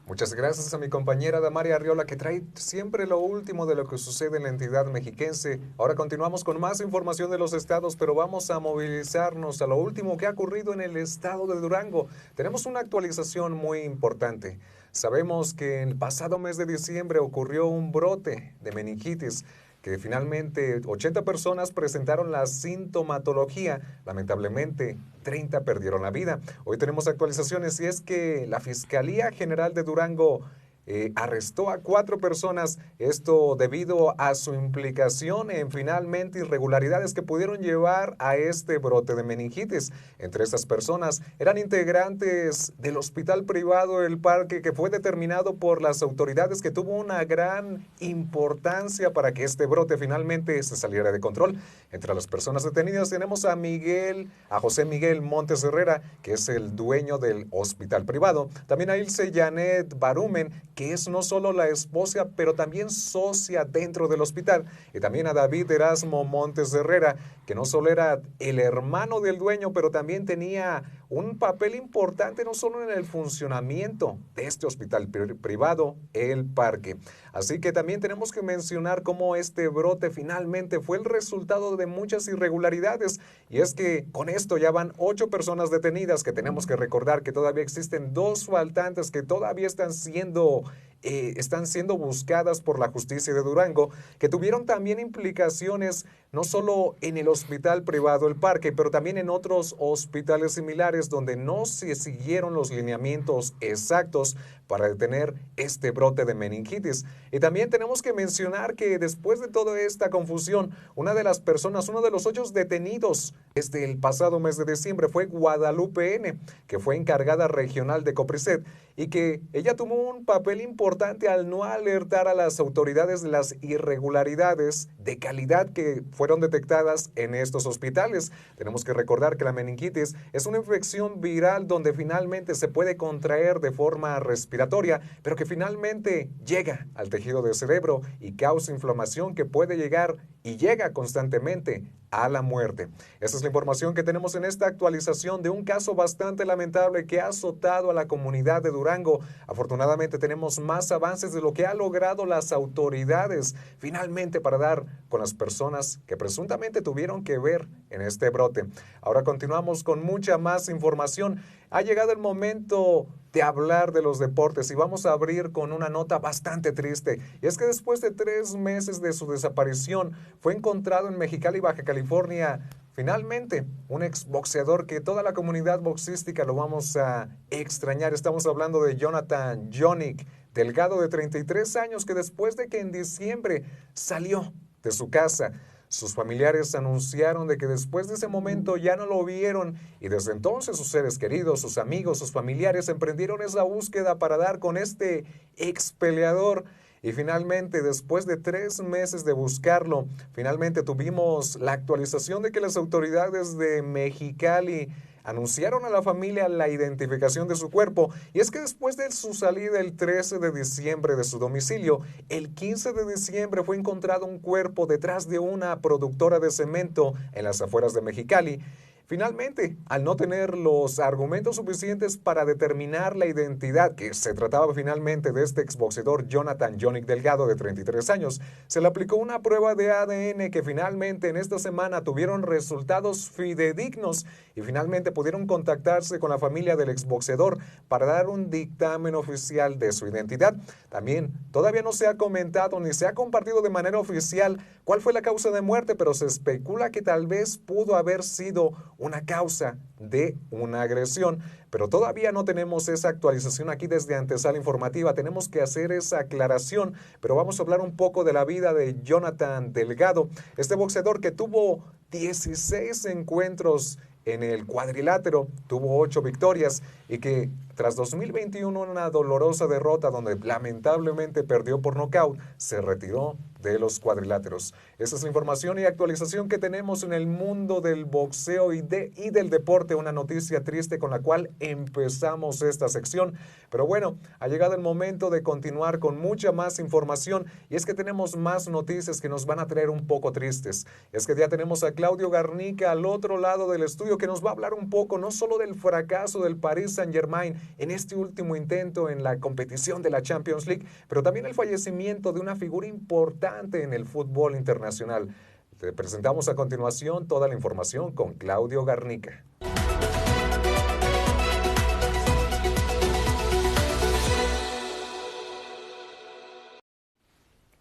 Muchas gracias a mi compañera Damaria Arriola, que trae siempre lo último de lo que sucede en la entidad mexiquense. Ahora continuamos con más información de los estados, pero vamos a movilizarnos a lo último que ha ocurrido en el estado de Durango. Tenemos una actualización muy importante. Sabemos que el pasado mes de diciembre ocurrió un brote de meningitis, que finalmente 80 personas presentaron la sintomatología. Lamentablemente, 30 perdieron la vida. Hoy tenemos actualizaciones y es que la Fiscalía General de Durango arrestó a 4 personas, esto debido a su implicación en finalmente irregularidades que pudieron llevar a este brote de meningitis. Entre estas personas eran integrantes del hospital privado El Parque, que fue determinado por las autoridades que tuvo una gran importancia para que este brote finalmente se saliera de control. Entre las personas detenidas tenemos a José Miguel Montes Herrera, que es el dueño del hospital privado. También a Ilse Janet Barumen, que es no solo la esposa, pero también socia dentro del hospital. Y también a David Erasmo Montes Herrera, que no solo era el hermano del dueño, pero también tenía un papel importante no solo en el funcionamiento de este hospital privado, El Parque. Así que también tenemos que mencionar cómo este brote finalmente fue el resultado de muchas irregularidades. Y es que con esto ya van 8 personas detenidas, que tenemos que recordar que todavía existen 2 faltantes que todavía están siendo buscadas por la justicia de Durango, que tuvieron también implicaciones no solo en el hospital privado El Parque, pero también en otros hospitales similares donde no se siguieron los lineamientos exactos para detener este brote de meningitis. Y también tenemos que mencionar que después de toda esta confusión, uno de los 8 detenidos desde el pasado mes de diciembre fue Guadalupe N., que fue encargada regional de Copricet, y que ella tuvo un papel importante al no alertar a las autoridades de las irregularidades de calidad que fueron detectadas en estos hospitales. Tenemos que recordar que la meningitis es una infección viral donde finalmente se puede contraer de forma respiratoria, pero que finalmente llega al tejido del cerebro y causa inflamación que puede llegar y llega constantemente a la muerte. Esa es la información que tenemos en esta actualización de un caso bastante lamentable que ha azotado a la comunidad de Durango. Afortunadamente tenemos más avances de lo que han logrado las autoridades finalmente para dar con las personas que presuntamente tuvieron que ver en este brote. Ahora continuamos con mucha más información. Ha llegado el momento de hablar de los deportes y vamos a abrir con una nota bastante triste. Y es que después de 3 meses de su desaparición, fue encontrado en Mexicali, Baja California, finalmente un exboxeador que toda la comunidad boxística lo vamos a extrañar. Estamos hablando de Jonathan Yonick Delgado, de 33 años, que después de que en diciembre salió de su casa, sus familiares anunciaron de que después de ese momento ya no lo vieron, y desde entonces sus seres queridos, sus amigos, sus familiares emprendieron esa búsqueda para dar con este ex peleador. Y finalmente, después de 3 meses de buscarlo, finalmente tuvimos la actualización de que las autoridades de Mexicali anunciaron a la familia la identificación de su cuerpo. Y es que después de su salida el 13 de diciembre de su domicilio, el 15 de diciembre fue encontrado un cuerpo detrás de una productora de cemento en las afueras de Mexicali. Finalmente, al no tener los argumentos suficientes para determinar la identidad, que se trataba finalmente de este exboxeador Jonathan Yonick Delgado, de 33 años, se le aplicó una prueba de ADN que finalmente en esta semana tuvieron resultados fidedignos y finalmente pudieron contactarse con la familia del exboxeador para dar un dictamen oficial de su identidad. También todavía no se ha comentado ni se ha compartido de manera oficial cuál fue la causa de muerte, pero se especula que tal vez pudo haber sido una causa de una agresión, pero todavía no tenemos esa actualización aquí desde Antesala Informativa. Tenemos que hacer esa aclaración, pero vamos a hablar un poco de la vida de Jonathan Delgado, este boxeador que tuvo 16 encuentros en el cuadrilátero, tuvo 8 victorias y que tras 2021 una dolorosa derrota donde lamentablemente perdió por nocaut, se retiró de los cuadriláteros. Esa es la información y actualización que tenemos en el mundo del boxeo y del deporte. Una noticia triste con la cual empezamos esta sección. Pero bueno, ha llegado el momento de continuar con mucha más información y es que tenemos más noticias que nos van a traer un poco tristes. Es que ya tenemos a Claudio Garnica al otro lado del estudio que nos va a hablar un poco no solo del fracaso del Paris Saint-Germain en este último intento en la competición de la Champions League, pero también el fallecimiento de una figura importante en el fútbol internacional. Te presentamos a continuación toda la información con Claudio Garnica.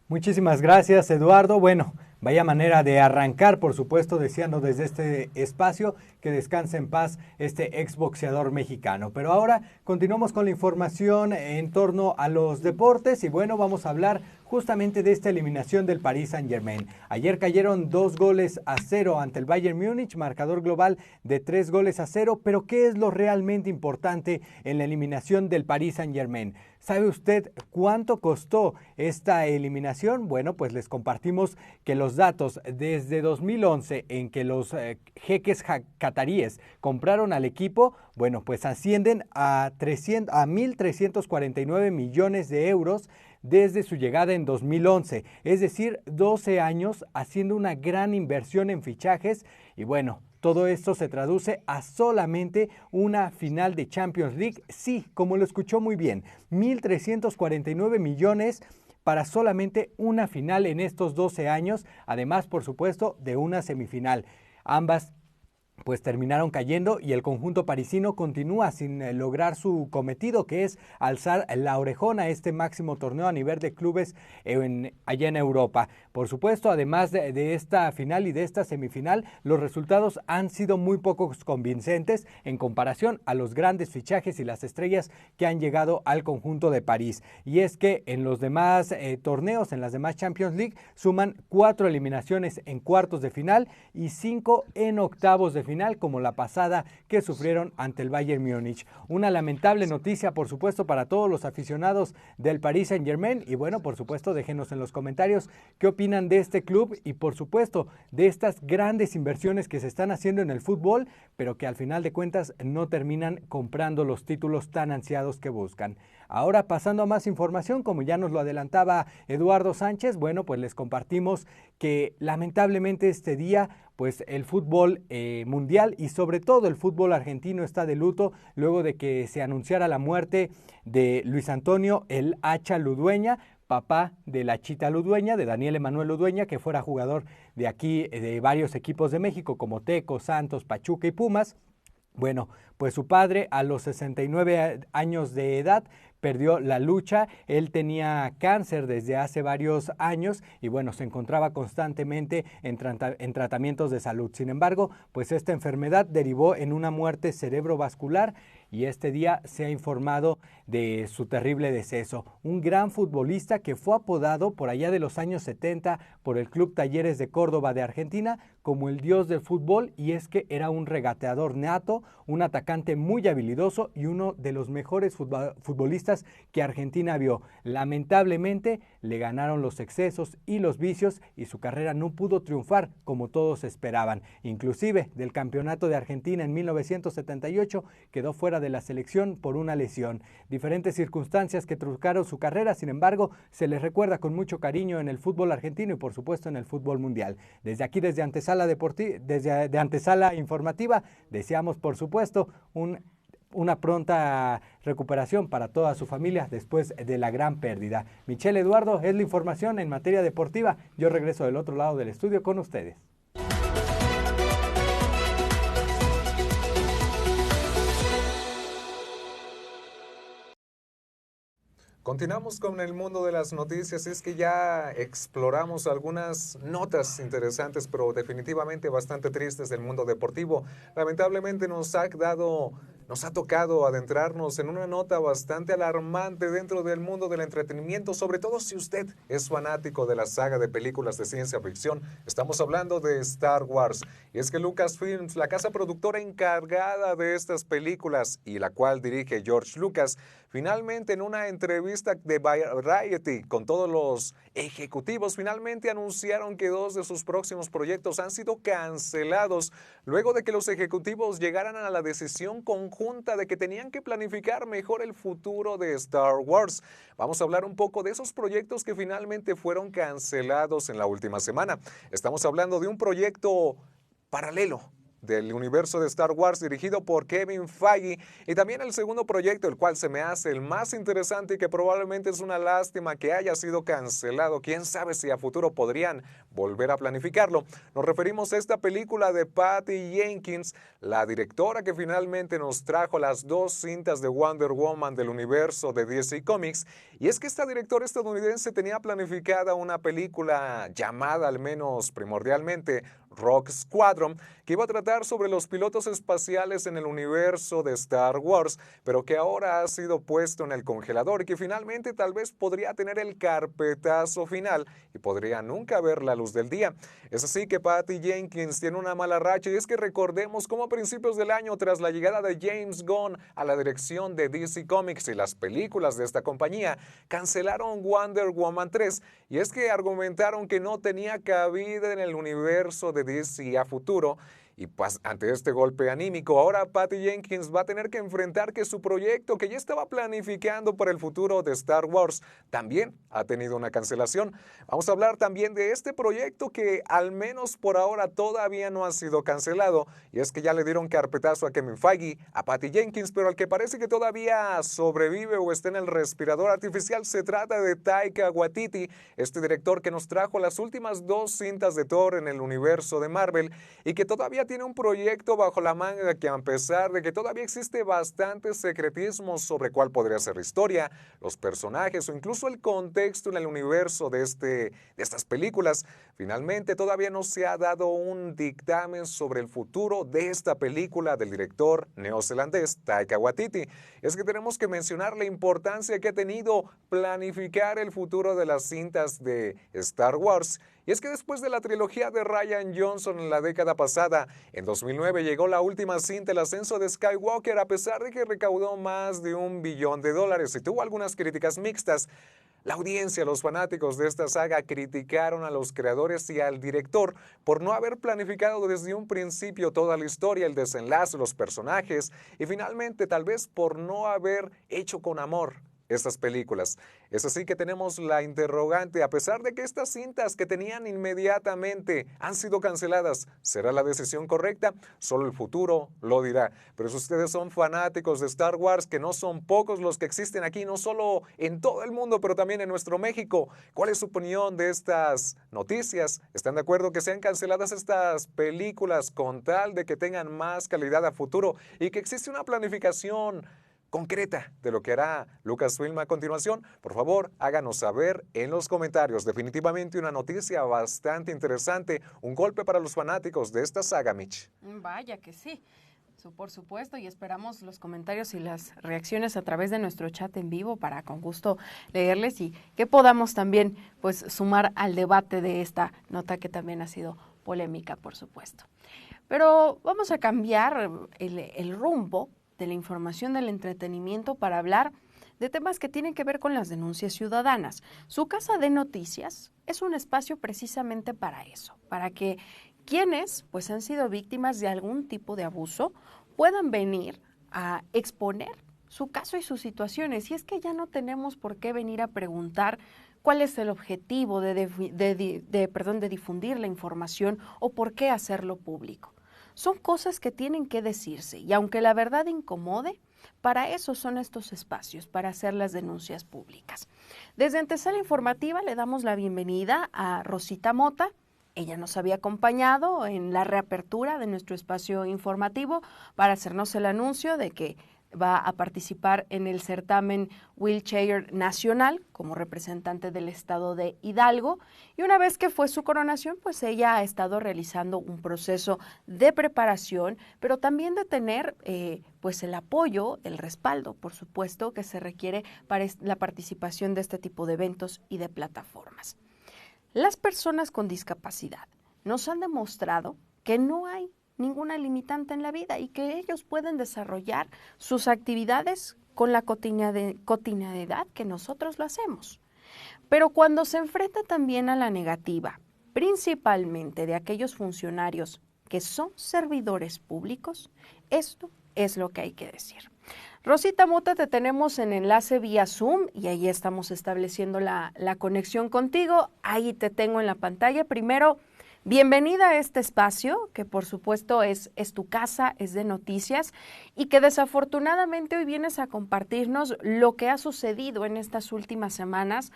Muchísimas gracias, Eduardo. Bueno, vaya manera de arrancar, por supuesto, deseando desde este espacio que descanse en paz este exboxeador mexicano. Pero ahora continuamos con la información en torno a los deportes y bueno, vamos a hablar justamente de esta eliminación del Paris Saint-Germain. Ayer cayeron 2-0 ante el Bayern Múnich, marcador global de 3-0, pero ¿qué es lo realmente importante en la eliminación del Paris Saint-Germain? ¿Sabe usted cuánto costó esta eliminación? Bueno, pues les compartimos que los datos desde 2011 en que los jeques cataríes compraron al equipo, bueno, pues ascienden a 1.349 millones de euros desde su llegada en 2011, es decir, 12 años haciendo una gran inversión en fichajes y bueno, todo esto se traduce a solamente una final de Champions League. Sí, como lo escuchó muy bien, 1.349 millones para solamente una final en estos 12 años, además, por supuesto, de una semifinal. Ambas pues terminaron cayendo y el conjunto parisino continúa sin lograr su cometido, que es alzar la orejona a este máximo torneo a nivel de clubes allá en Europa. Por supuesto, además de esta final y de esta semifinal, los resultados han sido muy poco convincentes en comparación a los grandes fichajes y las estrellas que han llegado al conjunto de París. Y es que en los demás torneos, en las demás Champions League, suman 4 eliminaciones en cuartos de final y 5 en octavos de final, como la pasada que sufrieron ante el Bayern Múnich. Una lamentable noticia, por supuesto, para todos los aficionados del Paris Saint-Germain y bueno, por supuesto, déjenos en los comentarios qué opinan de este club y por supuesto de estas grandes inversiones que se están haciendo en el fútbol, pero que al final de cuentas no terminan comprando los títulos tan ansiados que buscan. Ahora pasando a más información, como ya nos lo adelantaba Eduardo Sánchez, bueno, pues les compartimos que lamentablemente este día pues el fútbol mundial y sobre todo el fútbol argentino está de luto luego de que se anunciara la muerte de Luis Antonio El Hacha Ludueña, papá de la Chita Ludueña, de Daniel Emanuel Ludueña, que fuera jugador de aquí de varios equipos de México como Tecos, Santos, Pachuca y Pumas. Bueno, pues su padre a los 69 años de edad perdió la lucha. Él tenía cáncer desde hace varios años y bueno, se encontraba constantemente en tratamientos de salud. Sin embargo, pues esta enfermedad derivó en una muerte cerebrovascular y este día se ha informado de su terrible deceso. Un gran futbolista que fue apodado por allá de los años 70 por el Club Talleres de Córdoba de Argentina como el dios del fútbol, y es que era un regateador nato, un atacante muy habilidoso y uno de los mejores futbolistas que Argentina vio. Lamentablemente le ganaron los excesos y los vicios y su carrera no pudo triunfar como todos esperaban. Inclusive del campeonato de Argentina en 1978 quedó fuera de la selección por una lesión. Diferentes circunstancias que truncaron su carrera, sin embargo, se les recuerda con mucho cariño en el fútbol argentino y por supuesto en el fútbol mundial. Desde aquí, desde Antesala Informativa, deseamos por supuesto una pronta recuperación para toda su familia después de la gran pérdida. Michelle, Eduardo, es la información en materia deportiva. Yo regreso del otro lado del estudio con ustedes. Continuamos con el mundo de las noticias. Es que ya exploramos algunas notas interesantes, pero definitivamente bastante tristes del mundo deportivo. Lamentablemente nos ha tocado adentrarnos en una nota bastante alarmante dentro del mundo del entretenimiento, sobre todo si usted es fanático de la saga de películas de ciencia ficción. Estamos hablando de Star Wars. Y es que Lucasfilms, la casa productora encargada de estas películas y la cual dirige George Lucas, finalmente en una entrevista de Variety con todos los ejecutivos, finalmente anunciaron que 2 de sus próximos proyectos han sido cancelados luego de que los ejecutivos llegaran a la decisión conjunta de que tenían que planificar mejor el futuro de Star Wars. Vamos a hablar un poco de esos proyectos que finalmente fueron cancelados en la última semana. Estamos hablando de un proyecto paralelo del universo de Star Wars dirigido por Kevin Feige, y también el segundo proyecto, el cual se me hace el más interesante y que probablemente es una lástima que haya sido cancelado. Quién sabe si a futuro podrían volver a planificarlo. Nos referimos a esta película de Patty Jenkins, la directora que finalmente nos trajo las 2 cintas de Wonder Woman del universo de DC Comics. Y es que esta directora estadounidense tenía planificada una película llamada, al menos primordialmente, Rogue Squadron, que iba a tratar sobre los pilotos espaciales en el universo de Star Wars, pero que ahora ha sido puesto en el congelador y que finalmente tal vez podría tener el carpetazo final y podría nunca ver la luz del día. Es así que Patty Jenkins tiene una mala racha, y es que recordemos cómo a principios del año, tras la llegada de James Gunn a la dirección de DC Comics y las películas de esta compañía, cancelaron Wonder Woman 3, y es que argumentaron que no tenía cabida en el universo de DC a futuro. Y pues ante este golpe anímico, ahora Patty Jenkins va a tener que enfrentar que su proyecto, que ya estaba planificando para el futuro de Star Wars, también ha tenido una cancelación. Vamos a hablar también de este proyecto que al menos por ahora todavía no ha sido cancelado, y es que ya le dieron carpetazo a Kevin Feige, a Patty Jenkins, pero al que parece que todavía sobrevive o está en el respirador artificial se trata de Taika Waititi, este director que nos trajo las últimas 2 cintas de Thor en el universo de Marvel y que todavía tiene un proyecto bajo la manga que, a pesar de que todavía existe bastante secretismo sobre cuál podría ser la historia, los personajes o incluso el contexto en el universo de estas películas, finalmente todavía no se ha dado un dictamen sobre el futuro de esta película del director neozelandés Taika Waititi. Es que tenemos que mencionar la importancia que ha tenido planificar el futuro de las cintas de Star Wars. Y es que después de la trilogía de Rian Johnson en la década pasada, en 2009 llegó la última cinta, El ascenso de Skywalker, a pesar de que recaudó más de $1 billón y tuvo algunas críticas mixtas. La audiencia, los fanáticos de esta saga criticaron a los creadores y al director por no haber planificado desde un principio toda la historia, el desenlace, los personajes y finalmente tal vez por no haber hecho con amor estas películas. Es así que tenemos la interrogante, a pesar de que estas cintas que tenían inmediatamente han sido canceladas, ¿será la decisión correcta? Solo el futuro lo dirá. Pero si ustedes son fanáticos de Star Wars, que no son pocos los que existen aquí, no solo en todo el mundo, pero también en nuestro México, ¿cuál es su opinión de estas noticias? ¿Están de acuerdo que sean canceladas estas películas con tal de que tengan más calidad a futuro y que existe una planificación concreta de lo que hará Lucasfilm a continuación? Por favor, háganos saber en los comentarios. Definitivamente una noticia bastante interesante, un golpe para los fanáticos de esta saga, Mitch. Vaya que sí, por supuesto, y esperamos los comentarios y las reacciones a través de nuestro chat en vivo para con gusto leerles y que podamos también pues sumar al debate de esta nota que también ha sido polémica, por supuesto. Pero vamos a cambiar el rumbo de la información del entretenimiento para hablar de temas que tienen que ver con las denuncias ciudadanas. Su casa de noticias es un espacio precisamente para eso, para que quienes pues han sido víctimas de algún tipo de abuso puedan venir a exponer su caso y sus situaciones. Y es que ya no tenemos por qué venir a preguntar cuál es el objetivo de difundir la información o por qué hacerlo público. Son cosas que tienen que decirse y aunque la verdad incomode, para eso son estos espacios, para hacer las denuncias públicas. Desde Antesala Informativa le damos la bienvenida a Rosita Mota. Ella nos había acompañado en la reapertura de nuestro espacio informativo para hacernos el anuncio de que va a participar en el certamen Wheelchair Nacional como representante del estado de Hidalgo, y una vez que fue su coronación, pues ella ha estado realizando un proceso de preparación, pero también de tener pues el apoyo, el respaldo, por supuesto, que se requiere para la participación de este tipo de eventos y de plataformas. Las personas con discapacidad nos han demostrado que no hay ninguna limitante en la vida y que ellos pueden desarrollar sus actividades con la cotidianidad que nosotros lo hacemos. Pero cuando se enfrenta también a la negativa, principalmente de aquellos funcionarios que son servidores públicos, esto es lo que hay que decir. Rosita Mota, te tenemos en enlace vía Zoom y ahí estamos estableciendo la conexión contigo. Ahí te tengo en la pantalla. Primero, bienvenida a este espacio, que por supuesto es tu casa, es de noticias, y que desafortunadamente hoy vienes a compartirnos lo que ha sucedido en estas últimas semanas,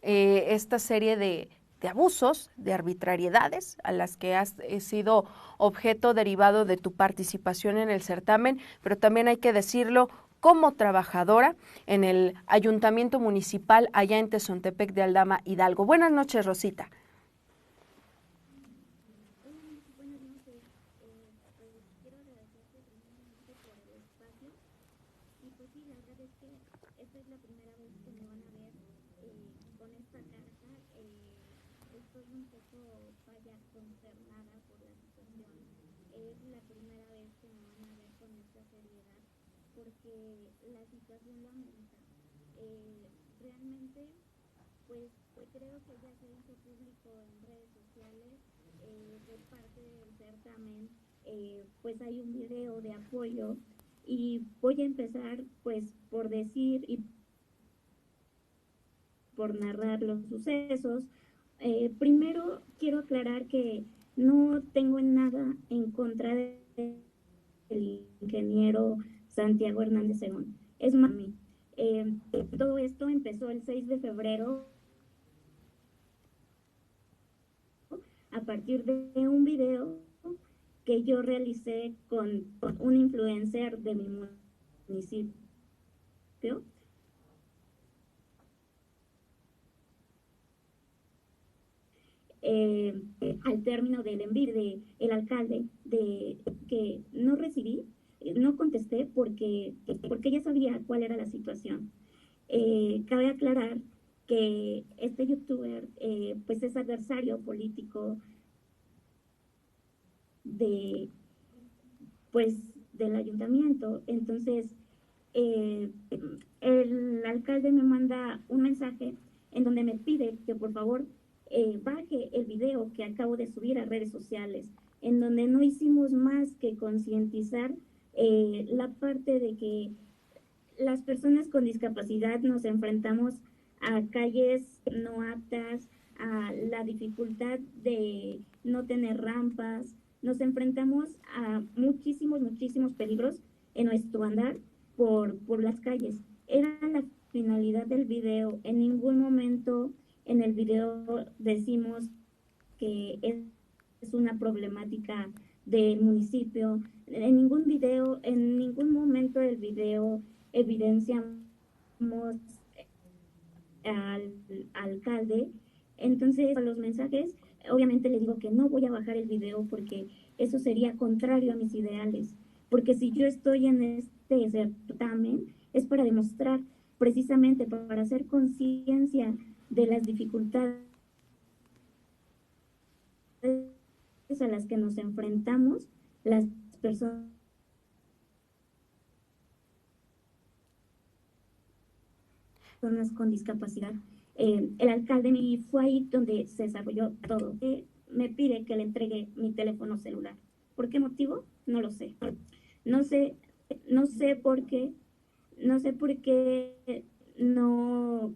esta serie de de abusos, de arbitrariedades a las que has sido objeto derivado de tu participación en el certamen, pero también hay que decirlo, como trabajadora en el Ayuntamiento Municipal allá en Tezontepec de Aldama, Hidalgo. Buenas noches, Rosita. Porque la situación lo amerita. Realmente, pues creo que ya se hizo público en redes sociales de parte del certamen, pues hay un video de apoyo y voy a empezar pues por decir y por narrar los sucesos. Primero quiero aclarar que no tengo nada en contra del ingeniero Santiago Hernández Según. Es mami. Todo esto empezó el 6 de febrero a partir de un video que yo realicé con un influencer de mi municipio. Al término del envío del alcalde, de que no recibí, no contesté porque ya sabía cuál era la situación. Cabe aclarar que este youtuber pues es adversario político del ayuntamiento. Entonces el alcalde me manda un mensaje en donde me pide que por favor baje el video que acabo de subir a redes sociales, en donde no hicimos más que concientizar la parte de que las personas con discapacidad nos enfrentamos a calles no aptas, a la dificultad de no tener rampas, nos enfrentamos a muchísimos peligros en nuestro andar por las calles. Era la finalidad del video. En ningún momento en el video decimos que es una problemática del municipio. En ningún video, en ningún momento del video evidenciamos al alcalde. Entonces, a los mensajes, obviamente le digo que no voy a bajar el video porque eso sería contrario a mis ideales. Porque si yo estoy en este certamen es para demostrar, precisamente para hacer conciencia de las dificultades a las que nos enfrentamos las personas con discapacidad. El alcalde, y fue ahí donde se desarrolló todo. Me pide que le entregue mi teléfono celular. ¿Por qué motivo? No lo sé. No sé por qué,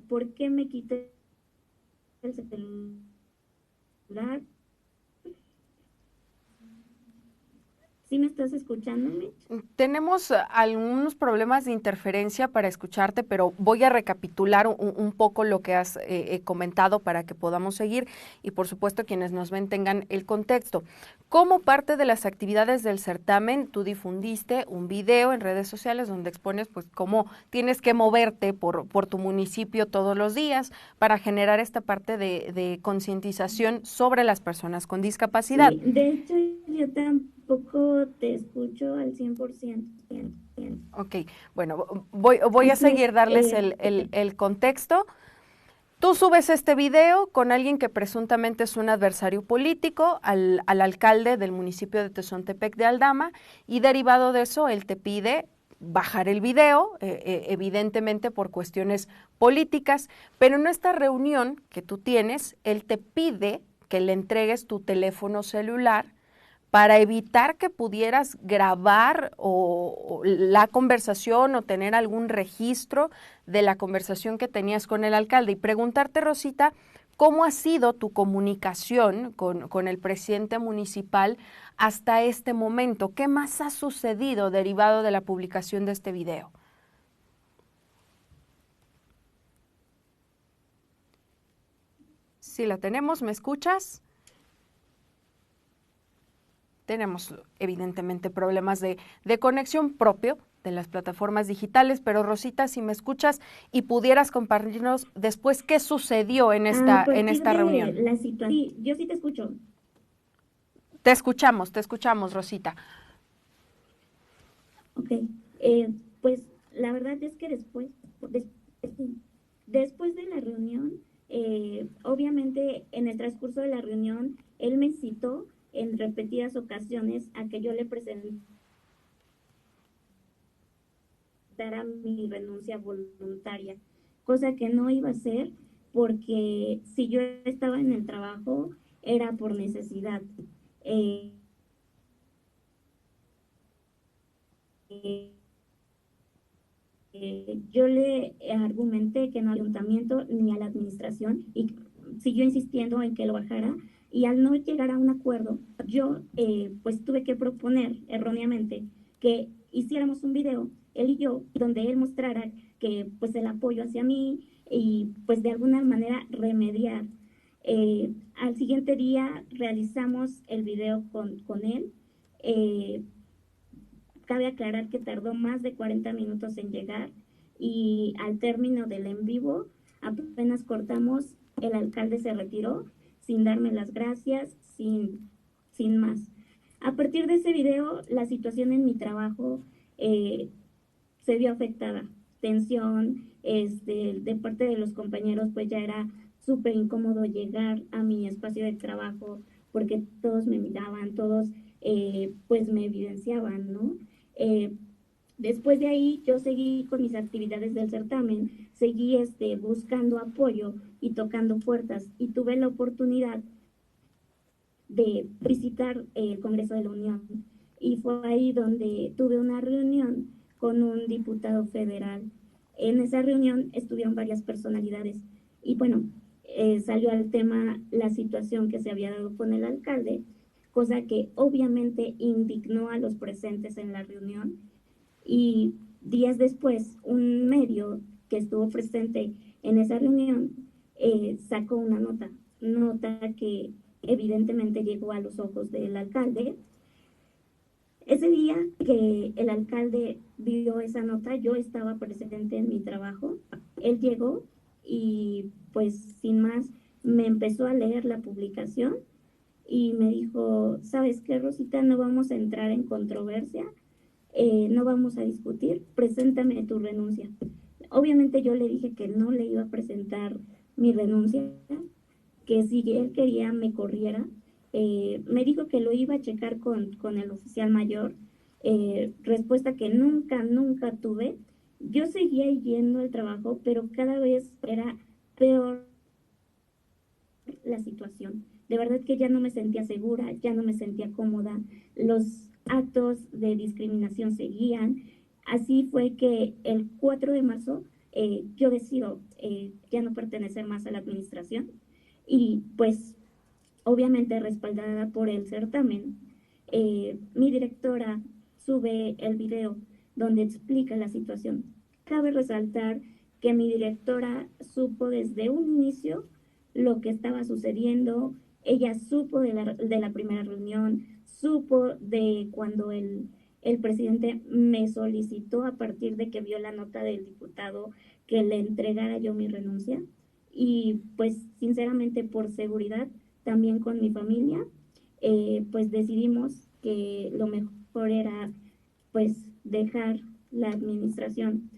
por qué me quité el celular. ¿Sí me estás escuchándome? Tenemos algunos problemas de interferencia para escucharte, pero voy a recapitular un poco lo que has comentado para que podamos seguir y, por supuesto, quienes nos ven tengan el contexto. Como parte de las actividades del certamen, tú difundiste un video en redes sociales donde expones pues cómo tienes que moverte por tu municipio todos los días para generar esta parte de concientización sobre las personas con discapacidad. Sí, de hecho, yo tampoco te escucho al 100%. Ok, bueno, voy a seguir darles el contexto. Tú subes este video con alguien que presuntamente es un adversario político al alcalde del municipio de Tezontepec de Aldama, y derivado de eso él te pide bajar el video, evidentemente por cuestiones políticas, pero en esta reunión que tú tienes, él te pide que le entregues tu teléfono celular para evitar que pudieras grabar o la conversación o tener algún registro de la conversación que tenías con el alcalde. Y preguntarte, Rosita, ¿cómo ha sido tu comunicación con el presidente municipal hasta este momento? ¿Qué más ha sucedido derivado de la publicación de este video? Sí, la tenemos, ¿me escuchas? Tenemos evidentemente problemas de conexión propio de las plataformas digitales, pero Rosita, si me escuchas y pudieras compartirnos después qué sucedió en esta reunión. La situación. Sí, yo sí te escucho. Te escuchamos, Rosita. Ok, pues la verdad es que después de la reunión, obviamente en el transcurso de la reunión, él me citó en repetidas ocasiones a que yo le presentara mi renuncia voluntaria, cosa que no iba a hacer porque si yo estaba en el trabajo era por necesidad. Eh, yo le argumenté que no al ayuntamiento ni a la administración y siguió insistiendo en que lo bajara y al no llegar a un acuerdo, yo pues tuve que proponer erróneamente que hiciéramos un video, él y yo, donde él mostrara que pues el apoyo hacia mí y pues de alguna manera remediar. Al siguiente día realizamos el video con él. Cabe aclarar que tardó más de 40 minutos en llegar y al término del en vivo, apenas cortamos, el alcalde se retiró sin darme las gracias, sin más. A partir de ese video, la situación en mi trabajo se vio afectada. Tensión, de parte de los compañeros, pues ya era súper incómodo llegar a mi espacio de trabajo porque todos me miraban, todos pues me evidenciaban, ¿no? Después de ahí yo seguí con mis actividades del certamen, seguí buscando apoyo y tocando puertas y tuve la oportunidad de visitar el Congreso de la Unión y fue ahí donde tuve una reunión con un diputado federal. En esa reunión estuvieron varias personalidades y bueno, salió al tema la situación que se había dado con el alcalde, cosa que obviamente indignó a los presentes en la reunión y días después un medio que estuvo presente en esa reunión sacó una nota que evidentemente llegó a los ojos del alcalde. Ese día que el alcalde vio esa nota, yo estaba presente en mi trabajo. Él llegó y pues sin más me empezó a leer la publicación y me dijo, ¿sabes qué, Rosita? No vamos a entrar en controversia, no vamos a discutir, preséntame tu renuncia. Obviamente yo le dije que no le iba a presentar mi renuncia, que si él quería me corriera. Me dijo que lo iba a checar con el oficial mayor, respuesta que nunca tuve. Yo seguía yendo al trabajo, pero cada vez era peor la situación. De verdad que ya no me sentía segura, ya no me sentía cómoda, los actos de discriminación seguían. Así fue que el 4 de marzo yo decido ya no pertenecer más a la administración y pues obviamente respaldada por el certamen, mi directora sube el video donde explica la situación. Cabe resaltar que mi directora supo desde un inicio lo que estaba sucediendo, ella supo de la primera reunión, supo de cuando el presidente me solicitó a partir de que vio la nota del diputado que le entregara yo mi renuncia y pues sinceramente por seguridad también con mi familia pues decidimos que lo mejor era pues dejar la administración.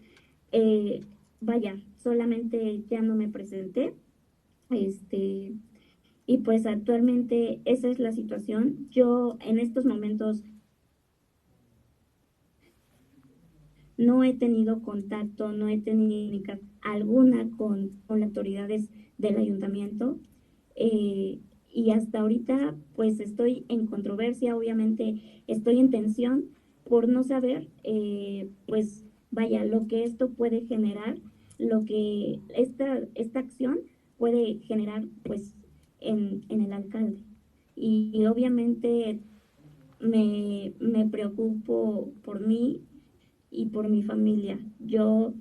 Vaya, solamente ya no me presenté, y pues actualmente esa es la situación. Yo en estos momentos no he tenido contacto, no he tenido comunicación alguna con las autoridades del ayuntamiento y hasta ahorita pues estoy en controversia, obviamente estoy en tensión por no saber pues vaya lo que esto puede generar, lo que esta acción puede generar pues en el alcalde y obviamente me preocupo por mí y por mi familia. Yo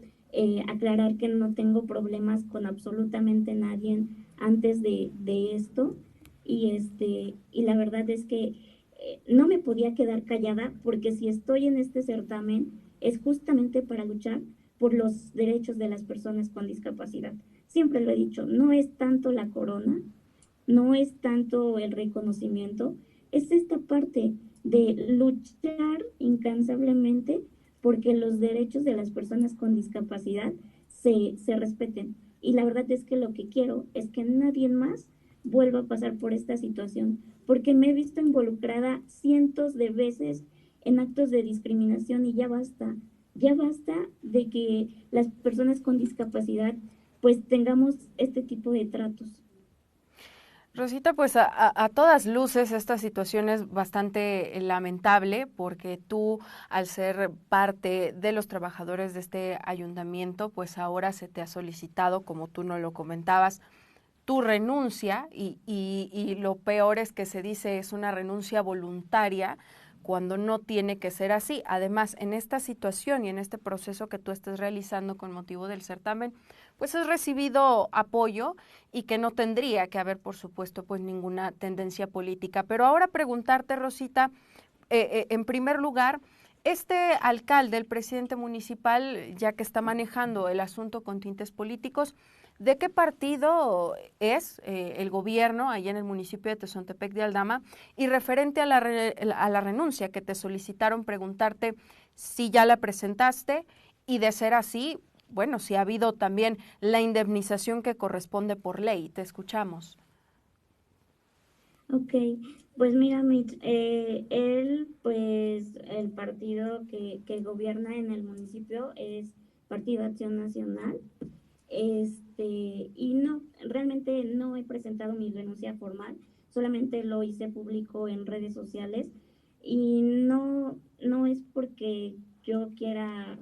aclarar que no tengo problemas con absolutamente nadie antes de esto, y la verdad es que no me podía quedar callada, porque si estoy en este certamen es justamente para luchar por los derechos de las personas con discapacidad. Siempre lo he dicho, no es tanto la corona, no es tanto el reconocimiento, es esta parte de luchar incansablemente porque los derechos de las personas con discapacidad se respeten. Y la verdad es que lo que quiero es que nadie más vuelva a pasar por esta situación, porque me he visto involucrada cientos de veces en actos de discriminación y ya basta de que las personas con discapacidad pues tengamos este tipo de tratos. Rosita, pues a todas luces esta situación es bastante lamentable porque tú, al ser parte de los trabajadores de este ayuntamiento, pues ahora se te ha solicitado, como tú no lo comentabas, tu renuncia y lo peor es que se dice es una renuncia voluntaria cuando no tiene que ser así. Además, en esta situación y en este proceso que tú estés realizando con motivo del certamen, pues has recibido apoyo y que no tendría que haber, por supuesto, pues ninguna tendencia política. Pero ahora preguntarte, Rosita, en primer lugar, este alcalde, el presidente municipal, ya que está manejando el asunto con tintes políticos, ¿de qué partido es el gobierno allá en el municipio de Tezontepec de Aldama? Y referente a la renuncia que te solicitaron, preguntarte si ya la presentaste y de ser así, bueno, si ha habido también la indemnización que corresponde por ley. Te escuchamos. Ok, pues mira, Mitch, pues el partido que gobierna en el municipio es Partido Acción Nacional. Y no, realmente no he presentado mi renuncia formal, solamente lo hice público en redes sociales y no es porque yo quiera,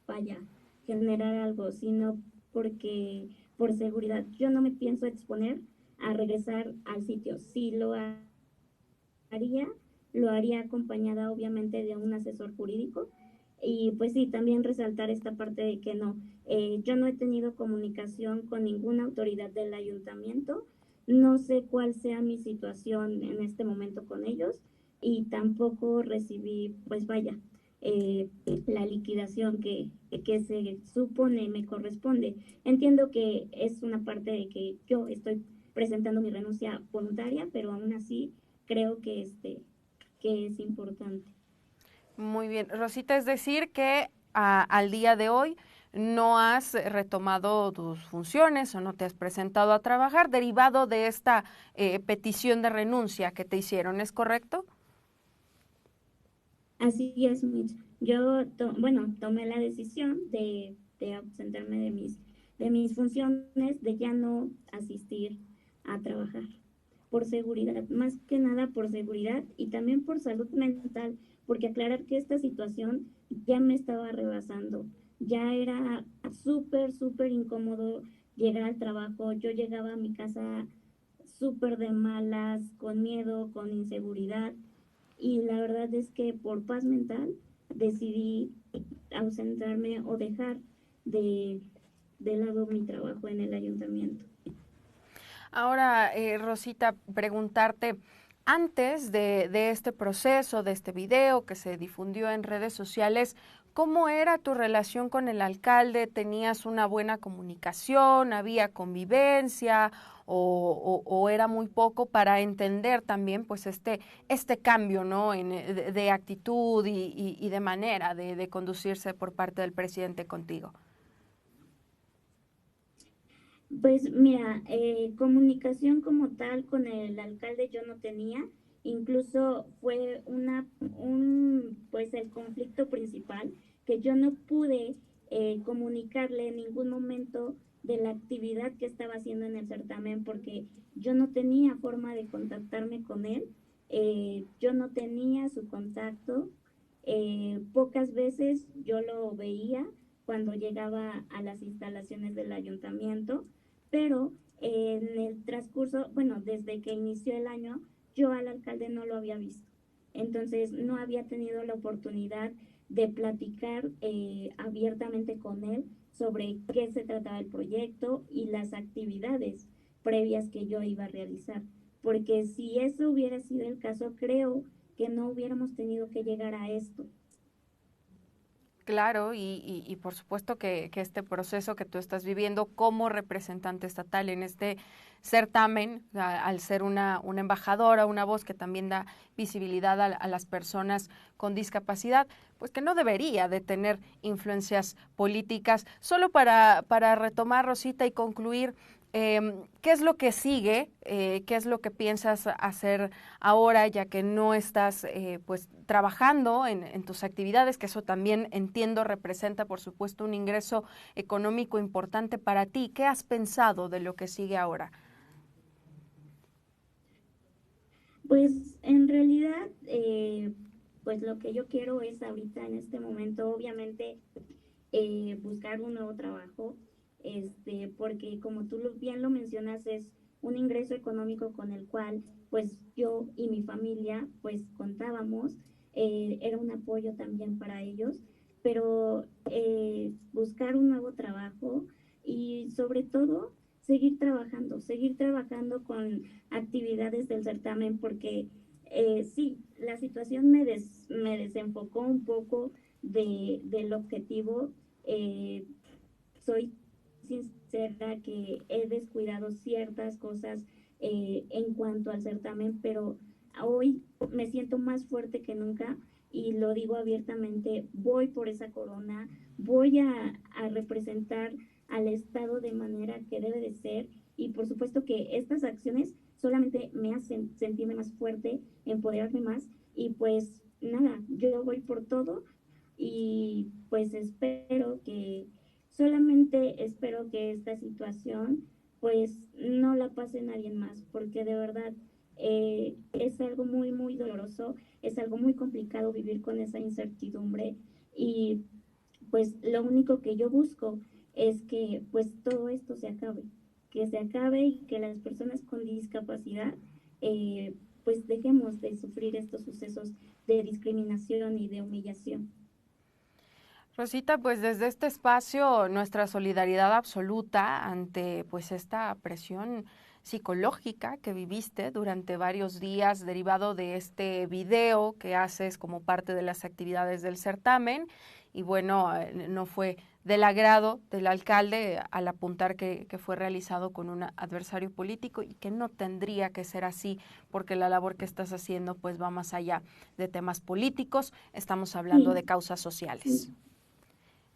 vaya, generar algo, sino porque por seguridad yo no me pienso exponer a regresar al sitio. Si haría, lo haría acompañada obviamente de un asesor jurídico. Y pues sí, también resaltar esta parte de que no, yo no he tenido comunicación con ninguna autoridad del ayuntamiento, no sé cuál sea mi situación en este momento con ellos y tampoco recibí, pues vaya, la liquidación que se supone me corresponde. Entiendo que es una parte de que yo estoy presentando mi renuncia voluntaria, pero aún así creo que es importante. Muy bien, Rosita, es decir que al día de hoy no has retomado tus funciones o no te has presentado a trabajar derivado de esta petición de renuncia que te hicieron, ¿es correcto? Así es, Mitch. Yo, tomé la decisión de ausentarme de mis funciones, de ya no asistir a trabajar, por seguridad, más que nada por seguridad y también por salud mental, porque aclarar que esta situación ya me estaba rebasando, ya era súper incómodo llegar al trabajo, yo llegaba a mi casa súper de malas, con miedo, con inseguridad, y la verdad es que por paz mental decidí ausentarme o dejar de, de lado mi trabajo en el ayuntamiento. Ahora, Rosita, preguntarte, antes de este proceso, de este video que se difundió en redes sociales, ¿cómo era tu relación con el alcalde? ¿Tenías una buena comunicación? ¿Había convivencia? ¿O era muy poco para entender también pues este cambio, ¿no? De actitud y de manera de conducirse por parte del presidente contigo? Pues mira, comunicación como tal con el alcalde yo no tenía, incluso fue pues el conflicto principal, que yo no pude comunicarle en ningún momento de la actividad que estaba haciendo en el certamen, porque yo no tenía forma de contactarme con él, yo no tenía su contacto, pocas veces yo lo veía cuando llegaba a las instalaciones del ayuntamiento, pero en el transcurso, bueno, desde que inició el año, yo al alcalde no lo había visto. Entonces no había tenido la oportunidad de platicar abiertamente con él sobre qué se trataba el proyecto y las actividades previas que yo iba a realizar, porque si eso hubiera sido el caso, creo que no hubiéramos tenido que llegar a esto. Claro, y por supuesto que este proceso que tú estás viviendo como representante estatal en este certamen, al ser una embajadora, una voz que también da visibilidad a las personas con discapacidad, pues que no debería de tener influencias políticas. Solo para retomar, Rosita, y concluir, ¿qué es lo que sigue? ¿Qué es lo que piensas hacer ahora, ya que no estás pues trabajando en tus actividades, que eso también entiendo representa, por supuesto, un ingreso económico importante para ti? ¿Qué has pensado de lo que sigue ahora? Pues en realidad, pues lo que yo quiero es ahorita en este momento, obviamente, buscar un nuevo trabajo, porque como tú bien lo mencionas, es un ingreso económico con el cual pues yo y mi familia pues contábamos, era un apoyo también para ellos, pero buscar un nuevo trabajo y sobre todo seguir trabajando con actividades del certamen, porque sí, la situación me desenfocó un poco del objetivo. eh, Soy sincera que he descuidado ciertas cosas en cuanto al certamen, pero hoy me siento más fuerte que nunca y lo digo abiertamente, voy por esa corona, voy a representar al Estado de manera que debe de ser, y por supuesto que estas acciones solamente me hacen sentirme más fuerte, empoderarme más, y pues nada, yo voy por todo y pues solamente espero que esta situación pues no la pase nadie más, porque de verdad es algo muy, muy doloroso, es algo muy complicado vivir con esa incertidumbre, y pues lo único que yo busco es que pues todo esto que se acabe y que las personas con discapacidad pues dejemos de sufrir estos sucesos de discriminación y de humillación. Rosita, pues desde este espacio nuestra solidaridad absoluta ante pues esta presión psicológica que viviste durante varios días derivado de este video que haces como parte de las actividades del certamen, y bueno, no fue del agrado del alcalde al apuntar que fue realizado con un adversario político y que no tendría que ser así, porque la labor que estás haciendo pues va más allá de temas políticos, estamos hablando Sí, de causas sociales. sí.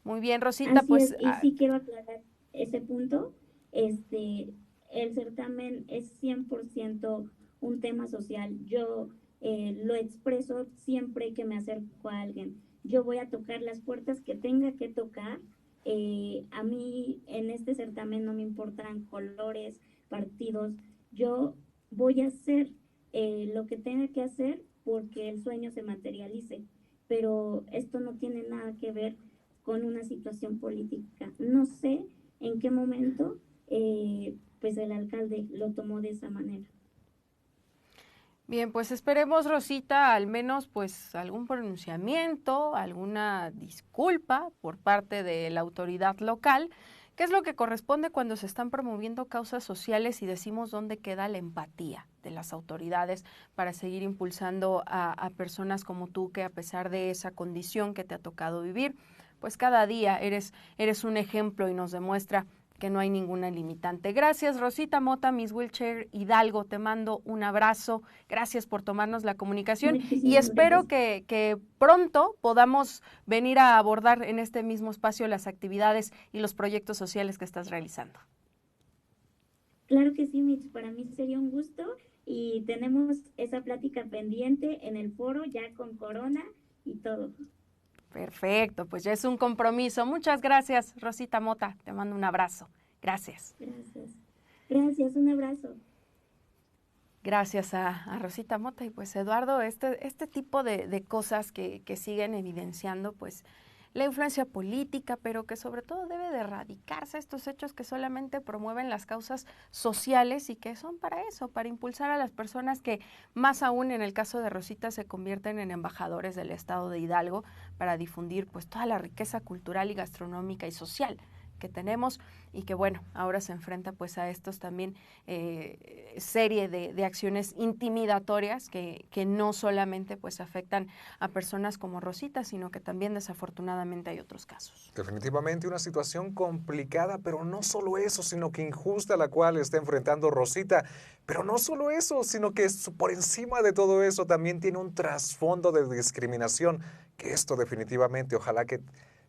Muy bien, Rosita, Así pues es, y sí quiero aclarar ese punto. El certamen es 100% un tema social. Yo lo expreso siempre que me acerco a alguien. Yo voy a tocar las puertas que tenga que tocar. A mí en este certamen no me importan colores, partidos. Yo voy a hacer lo que tenga que hacer porque el sueño se materialice. Pero esto no tiene nada que ver con una situación política. No sé en qué momento pues el alcalde lo tomó de esa manera. bien, pues esperemos, Rosita, al menos pues algún pronunciamiento, alguna disculpa por parte de la autoridad local, que es lo que corresponde cuando se están promoviendo causas sociales y decimos dónde queda la empatía de las autoridades para seguir impulsando a personas como tú, que a pesar de esa condición que te ha tocado vivir, pues cada día eres un ejemplo y nos demuestra que no hay ninguna limitante. Gracias, Rosita Mota, Miss Wheelchair Hidalgo, te mando un abrazo, gracias por tomarnos la comunicación y Muchísimas espero gracias. que pronto podamos venir a abordar en este mismo espacio las actividades y los proyectos sociales que estás realizando. Claro que sí, Mitch, para mí sería un gusto y tenemos esa plática pendiente en el foro ya con Corona y todo. Perfecto, pues ya es un compromiso. Muchas gracias, Rosita Mota, te mando un abrazo. Gracias. Gracias. Gracias, un abrazo. Gracias a Rosita Mota y pues Eduardo, este tipo de cosas que siguen evidenciando pues la influencia política, pero que sobre todo debe de erradicarse estos hechos que solamente promueven las causas sociales y que son para eso, para impulsar a las personas que más aún en el caso de Rosita se convierten en embajadores del estado de Hidalgo para difundir pues toda la riqueza cultural y gastronómica y social que tenemos y que bueno, ahora se enfrenta pues a estos también serie de acciones intimidatorias que no solamente pues afectan a personas como Rosita, sino que también desafortunadamente hay otros casos. Definitivamente una situación complicada, pero no solo eso, sino que injusta la cual está enfrentando Rosita. Pero no solo eso, sino que por encima de todo eso también tiene un trasfondo de discriminación, que esto definitivamente, ojalá que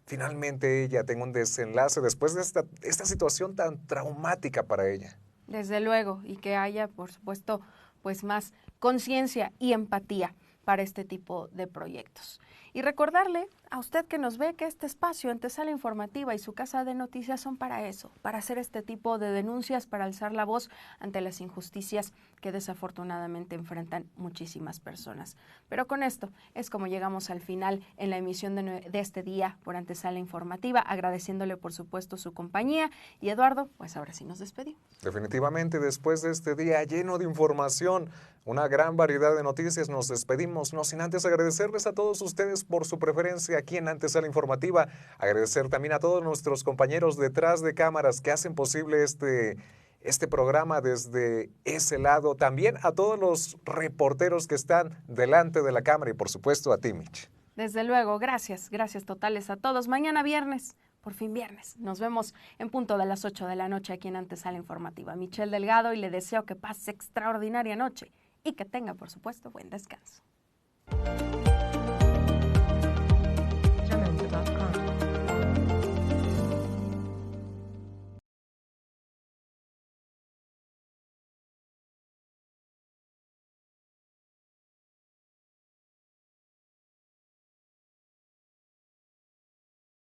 finalmente ella tenga un desenlace después de esta situación tan traumática para ella. Desde luego, y que haya, por supuesto, pues más conciencia y empatía para este tipo de proyectos. Y recordarle a usted que nos ve que este espacio, Antesala Informativa y su Casa de Noticias son para eso, para hacer este tipo de denuncias, para alzar la voz ante las injusticias que desafortunadamente enfrentan muchísimas personas. Pero con esto es como llegamos al final en la emisión de este día por Antesala Informativa, agradeciéndole por supuesto su compañía. Y Eduardo, pues ahora sí nos despedimos. Definitivamente después de este día lleno de información, una gran variedad de noticias, nos despedimos, no sin antes agradecerles a todos ustedes por su preferencia aquí en Antesala Informativa, agradecer también a todos nuestros compañeros detrás de cámaras que hacen posible este programa desde ese lado, también a todos los reporteros que están delante de la cámara y por supuesto a ti, Mitch. Desde luego, gracias totales a todos. Mañana viernes, por fin viernes, nos vemos en punto de las 8 de la noche aquí en Antesala Informativa. Michelle Delgado, y le deseo que pase extraordinaria noche y que tenga, por supuesto, buen descanso.